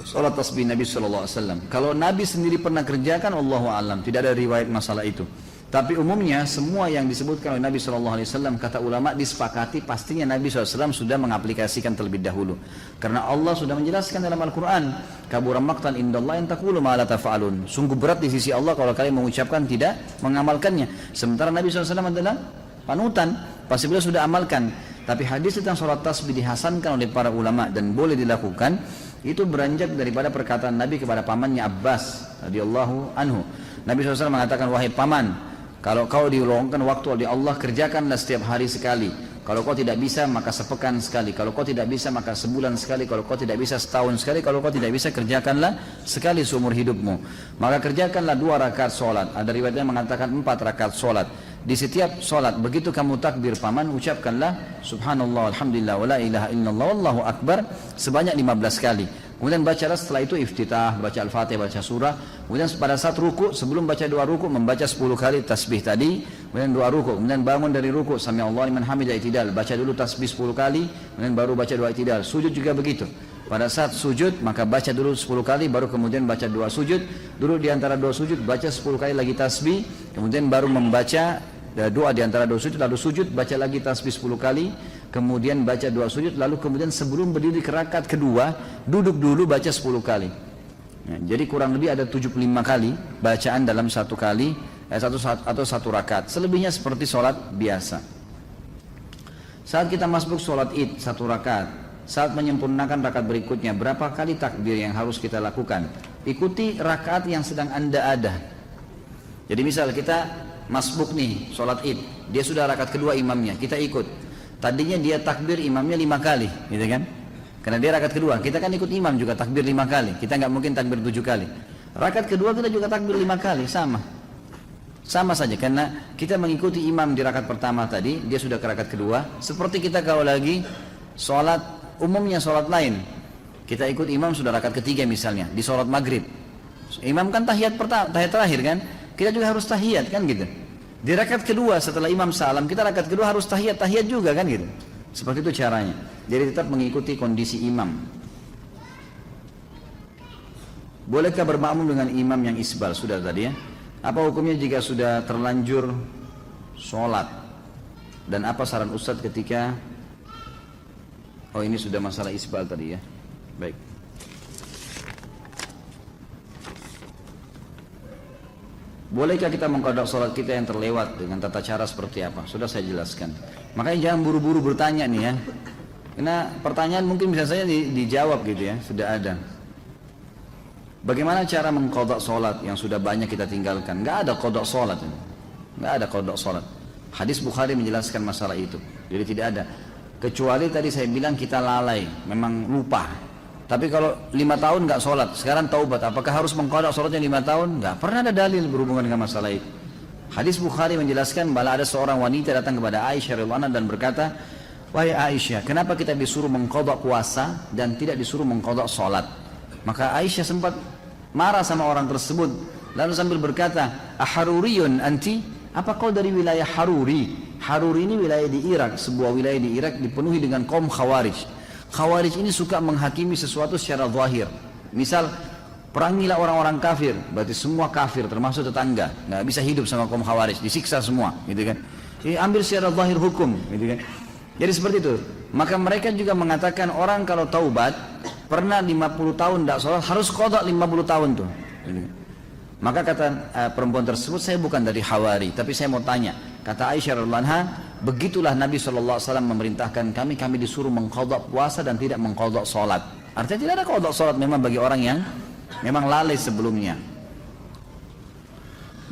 sholat tasbih Nabi SAW? Kalau Nabi sendiri pernah kerjakan, Allahu a'lam, tidak ada riwayat masalah itu. Tapi umumnya semua yang disebutkan oleh Nabi SAW, kata ulama disepakati pastinya Nabi SAW sudah mengaplikasikan terlebih dahulu. Karena Allah sudah menjelaskan dalam Al-Quran, kabura maqtan indallah in taqulu ma la taf'alun. Sungguh berat di sisi Allah kalau kalian mengucapkan tidak mengamalkannya. Sementara Nabi SAW adalah panutan, pasti beliau sudah amalkan. Tapi hadis tentang sholat tasbih dihasankan oleh para ulama dan boleh dilakukan, itu beranjak daripada perkataan Nabi kepada pamannya Abbas radhiyallahu anhu. Nabi SAW mengatakan, wahai paman, kalau kau dilowongkan waktu oleh Allah, kerjakanlah setiap hari sekali. Kalau kau tidak bisa maka sepekan sekali, kalau kau tidak bisa maka sebulan sekali, kalau kau tidak bisa setahun sekali, kalau kau tidak bisa kerjakanlah sekali seumur hidupmu. Maka kerjakanlah 2 rakaat sholat. Ada riwayatnya mengatakan 4 rakaat sholat. Di setiap sholat begitu kamu takbir paman, ucapkanlah subhanallah alhamdulillah wa la ilaha illallah wallahu akbar sebanyak 15 kali. Kemudian bacalah setelah itu iftitah, baca al-fatihah, baca surah. Kemudian pada saat ruku, sebelum baca 2 ruku membaca 10 kali tasbih tadi. Kemudian 2 ruku, kemudian bangun dari ruku, sami Allah liman hamidah, i'tidal, baca dulu tasbih 10 kali, kemudian baru baca 2 i'tidal. Sujud juga begitu. Pada saat sujud maka baca dulu 10 kali, baru kemudian baca 2 sujud. Dulu di antara 2 sujud baca 10 kali lagi tasbih, kemudian baru membaca doa di antara 2 sujud, lalu sujud baca lagi tasbih 10 kali, kemudian baca 2 sujud, lalu kemudian sebelum berdiri ke rakaat kedua duduk dulu baca 10 kali. Ya, jadi kurang lebih ada 75 kali bacaan dalam satu kali satu rakaat. Selebihnya seperti sholat biasa. Saat kita masuk sholat id 1 rakaat, saat menyempurnakan rakaat berikutnya berapa kali takbir yang harus kita lakukan? Ikuti rakaat yang sedang Anda ada. Jadi misal kita masbuk nih sholat id, dia sudah rakaat kedua imamnya, kita ikut. Tadinya dia takbir imamnya 5 kali, gitu kan? Karena dia rakaat kedua, kita kan ikut imam juga takbir 5 kali. Kita nggak mungkin takbir 7 kali. Rakaat kedua kita juga takbir 5 kali, sama saja. Karena kita mengikuti imam di rakaat pertama tadi, dia sudah ke rakaat kedua. Seperti kita kalau lagi sholat umumnya sholat lain, kita ikut imam sudah rakaat ketiga misalnya di sholat maghrib. Imam kan tahiyat pertama, tahiyat terakhir kan? Kita juga harus tahiyat kan gitu. Di rakaat kedua setelah imam salam, kita rakaat kedua harus tahiyat juga kan gitu. Seperti itu caranya. Jadi tetap mengikuti kondisi imam. Bolehkah bermakmum dengan imam yang isbal? Sudah tadi ya. Apa hukumnya jika sudah terlanjur sholat? Dan apa saran Ustadz ketika ini sudah masalah isbal tadi ya. Baik. Bolehkah kita mengqadha sholat kita yang terlewat dengan tata cara seperti apa? Sudah saya jelaskan. Makanya jangan buru-buru bertanya nih ya. Karena pertanyaan mungkin bisa saja dijawab gitu ya, sudah ada. Bagaimana cara mengqadha sholat yang sudah banyak kita tinggalkan? Nggak ada qadha sholat. Nggak ada qadha sholat. Hadis Bukhari menjelaskan masalah itu. Jadi tidak ada. Kecuali tadi saya bilang kita lalai, memang lupa. Tapi kalau 5 tahun nggak sholat, sekarang taubat, apakah harus mengqadha sholatnya 5 tahun? Nggak pernah ada dalil berhubungan dengan masalah itu. Hadis Bukhari menjelaskan bahwa ada seorang wanita datang kepada Aisyah radhiyallahu anha dan berkata, wahai Aisyah, kenapa kita disuruh mengqadha puasa dan tidak disuruh mengqadha sholat? Maka Aisyah sempat marah sama orang tersebut, lalu sambil berkata, aharuriyun anti? Apa kau dari wilayah Haruri? Haruri ini wilayah di Irak, sebuah wilayah di Irak dipenuhi dengan kaum Khawarij. Khawarij ini suka menghakimi sesuatu secara zahir. Misal, perangilah orang-orang kafir, berarti semua kafir termasuk tetangga, nggak bisa hidup sama kaum Khawarij, disiksa semua, gitu kan? Jadi ambil secara zahir hukum, gitu kan? Jadi seperti itu. Maka mereka juga mengatakan orang kalau taubat pernah 50 tahun tidak sholat harus qadha 50 tahun tuh. Gitu kan? Maka kata perempuan tersebut, saya bukan dari Hawari, tapi saya mau tanya. Kata Aisyah radhiyallahu anha, begitulah Nabi SAW memerintahkan kami disuruh mengqadha puasa dan tidak mengqadha sholat. Artinya tidak ada qadha sholat memang bagi orang yang memang lalai sebelumnya.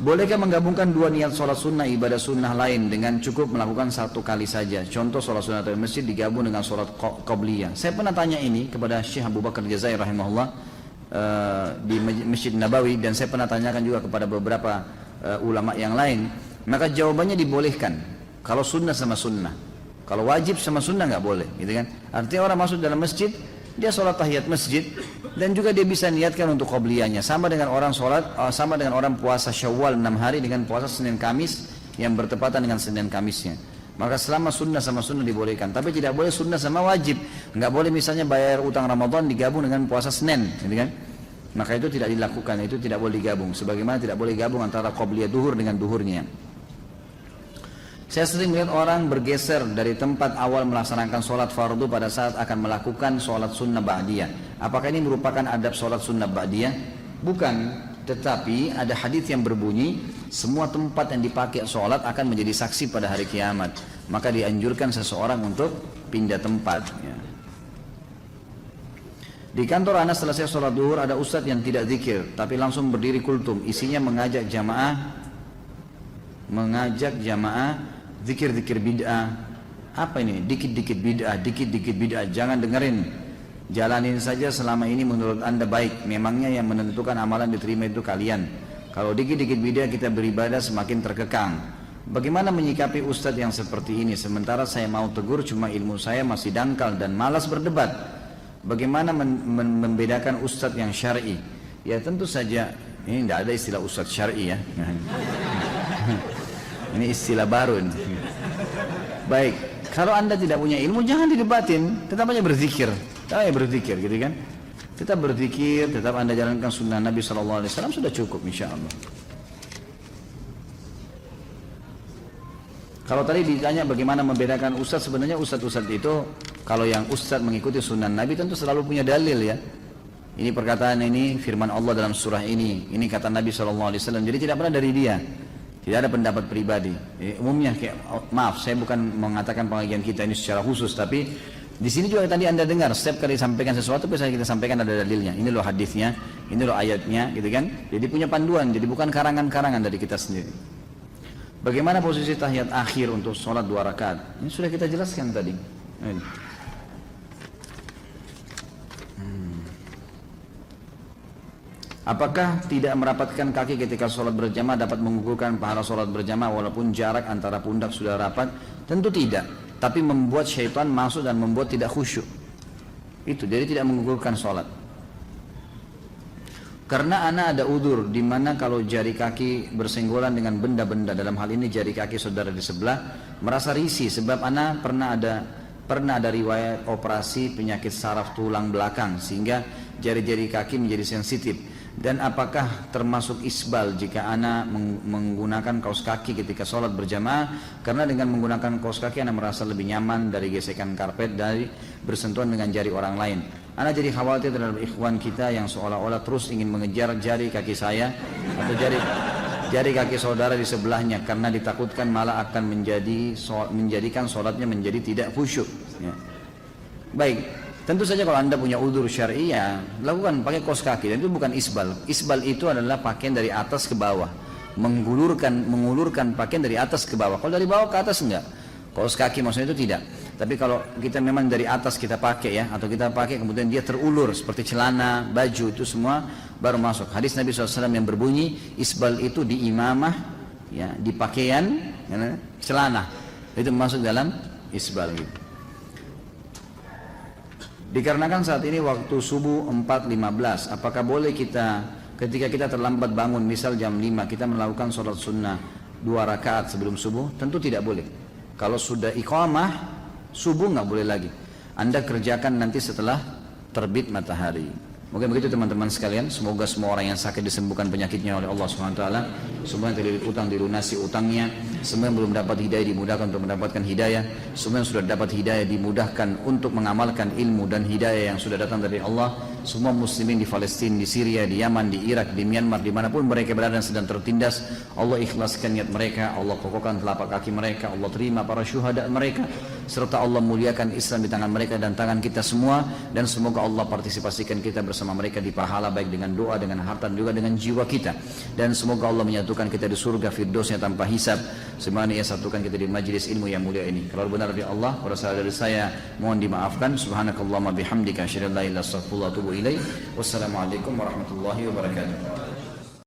Bolehkah menggabungkan 2 niat sholat sunnah ibadah sunnah lain dengan cukup melakukan 1 kali saja? Contoh sholat sunnah di masjid digabung dengan sholat qabliyah. Saya pernah tanya ini kepada Syekh Abu Bakar Jazair rahimahullah di Masjid Nabawi, dan saya pernah tanyakan juga kepada beberapa ulama yang lain. Maka jawabannya dibolehkan kalau sunnah sama sunnah. Kalau wajib sama sunnah nggak boleh, gitu kan? Artinya orang masuk dalam masjid, dia sholat tahiyat masjid dan juga dia bisa niatkan untuk qabliyahnya. Sama dengan orang sama dengan orang puasa Syawal 6 hari dengan puasa Senin Kamis yang bertepatan dengan Senin Kamisnya. Maka selama sunnah sama sunnah dibolehkan, tapi tidak boleh sunnah sama wajib. Nggak boleh misalnya bayar utang Ramadan digabung dengan puasa Senin, gitu kan? Maka itu tidak dilakukan, itu tidak boleh digabung. Sebagaimana tidak boleh gabung antara qabliyah duhur dengan duhurnya. Saya sering melihat orang bergeser dari tempat awal melaksanakan sholat fardu pada saat akan melakukan sholat sunnah ba'diyah. Apakah ini merupakan adab sholat sunnah ba'diyah? Bukan, tetapi ada hadis yang berbunyi semua tempat yang dipakai sholat akan menjadi saksi pada hari kiamat. Maka dianjurkan seseorang untuk pindah tempat ya. Di kantor Anas selesai sholat duhur ada ustadz yang tidak zikir tapi langsung berdiri kultum, isinya mengajak jamaah zikir-zikir bid'ah, Apa ini? Dikit-dikit bid'ah, jangan dengerin. Jalanin saja selama ini menurut anda baik. Memangnya yang menentukan amalan diterima itu kalian. Kalau dikit-dikit bid'ah kita beribadah semakin terkekang. Bagaimana menyikapi ustadz yang seperti ini? Sementara saya mau tegur, cuma ilmu saya masih dangkal dan malas berdebat. Bagaimana membedakan ustadz yang syar'i? Ya tentu saja, ini tidak ada istilah ustadz syar'i ya. Ini istilah baru ini. Baik, kalau anda tidak punya ilmu jangan didebatin, tetap aja berzikir, gitu kan? Tetap berzikir, tetap anda jalankan sunnah Nabi SAW sudah cukup insya Allah. Kalau tadi ditanya bagaimana membedakan ustadz, sebenarnya ustadz itu kalau yang ustadz mengikuti sunnah Nabi tentu selalu punya dalil ya. Ini perkataan ini, firman Allah dalam surah ini kata Nabi SAW, jadi tidak pernah dari dia. Tidak ada pendapat pribadi. Umumnya, maaf, saya bukan mengatakan pengajian kita ini secara khusus, tapi di sini juga tadi anda dengar, setiap kali sampaikan sesuatu, biasanya kita sampaikan ada dalilnya. Ini loh hadisnya, ini loh ayatnya, gitu kan? Jadi punya panduan, jadi bukan karangan-karangan dari kita sendiri. Bagaimana posisi tahiyat akhir untuk sholat 2 rakaat? Ini sudah kita jelaskan tadi. Apakah tidak merapatkan kaki ketika sholat berjamaah dapat menggugurkan pahala sholat berjamaah walaupun jarak antara pundak sudah rapat? Tentu tidak, tapi membuat syaitan masuk dan membuat tidak khusyuk. Itu, jadi tidak menggugurkan sholat. Karena ana ada udur, di mana kalau jari kaki bersenggolan dengan benda-benda, dalam hal ini jari kaki saudara di sebelah, merasa risih sebab ana pernah ada riwayat operasi penyakit saraf tulang belakang sehingga jari-jari kaki menjadi sensitif. Dan apakah termasuk isbal jika ana menggunakan kaos kaki ketika sholat berjamaah? Karena dengan menggunakan kaos kaki ana merasa lebih nyaman dari gesekan karpet, dari bersentuhan dengan jari orang lain. Ana jadi khawatir terhadap ikhwan kita yang seolah-olah terus ingin mengejar jari kaki saya atau jari kaki saudara di sebelahnya, karena ditakutkan malah akan menjadikan sholatnya menjadi tidak khusyuk ya. Baik, tentu saja kalau anda punya udzur syar'i ya lakukan pakai kaos kaki, dan itu bukan isbal. Isbal itu adalah pakaian dari atas ke bawah, mengulurkan pakaian dari atas ke bawah. Kalau dari bawah ke atas enggak. Kaos kaki maksudnya itu tidak. Tapi kalau kita memang dari atas kita pakai ya, atau kita pakai kemudian dia terulur seperti celana, baju, itu semua baru masuk. Hadis Nabi SAW yang berbunyi isbal itu di imamah ya, di pakaian ya, celana, itu masuk dalam isbal gitu. Dikarenakan saat ini waktu subuh 4.15, apakah boleh kita ketika kita terlambat bangun, misal jam 5, kita melakukan sholat sunnah 2 rakaat sebelum subuh? Tentu tidak boleh. Kalau sudah iqamah, subuh nggak boleh lagi. Anda kerjakan nanti setelah terbit matahari. Mungkin begitu teman-teman sekalian. Semoga semua orang yang sakit disembuhkan penyakitnya oleh Allah SWT. Semua yang terlilit utang dilunasi utangnya. Semua yang belum dapat hidayah dimudahkan untuk mendapatkan hidayah. Semua yang sudah dapat hidayah dimudahkan untuk mengamalkan ilmu dan hidayah yang sudah datang dari Allah. Semua muslimin di Palestina, di Syria, di Yaman, di Irak, di Myanmar, dimanapun mereka berada dan sedang tertindas, Allah ikhlaskan niat mereka, Allah kokohkan telapak kaki mereka, Allah terima para syuhada mereka, serta Allah muliakan Islam di tangan mereka dan tangan kita semua. Dan semoga Allah partisipasikan kita bersama mereka di pahala, baik dengan doa, dengan harta, dan juga dengan jiwa kita. Dan semoga Allah menyatukan kita di surga firdausnya tanpa hisab, sebagaimana Ia satukan kita di majlis ilmu yang mulia ini. Kalau benar dari Allah, pada saat dari saya mohon dimaafkan. Subhanakallahumma bihamdika asyhadu an la ilaha illa anta astaghfiruka wa atubu ilaik. Wassalamualaikum warahmatullahi wabarakatuh.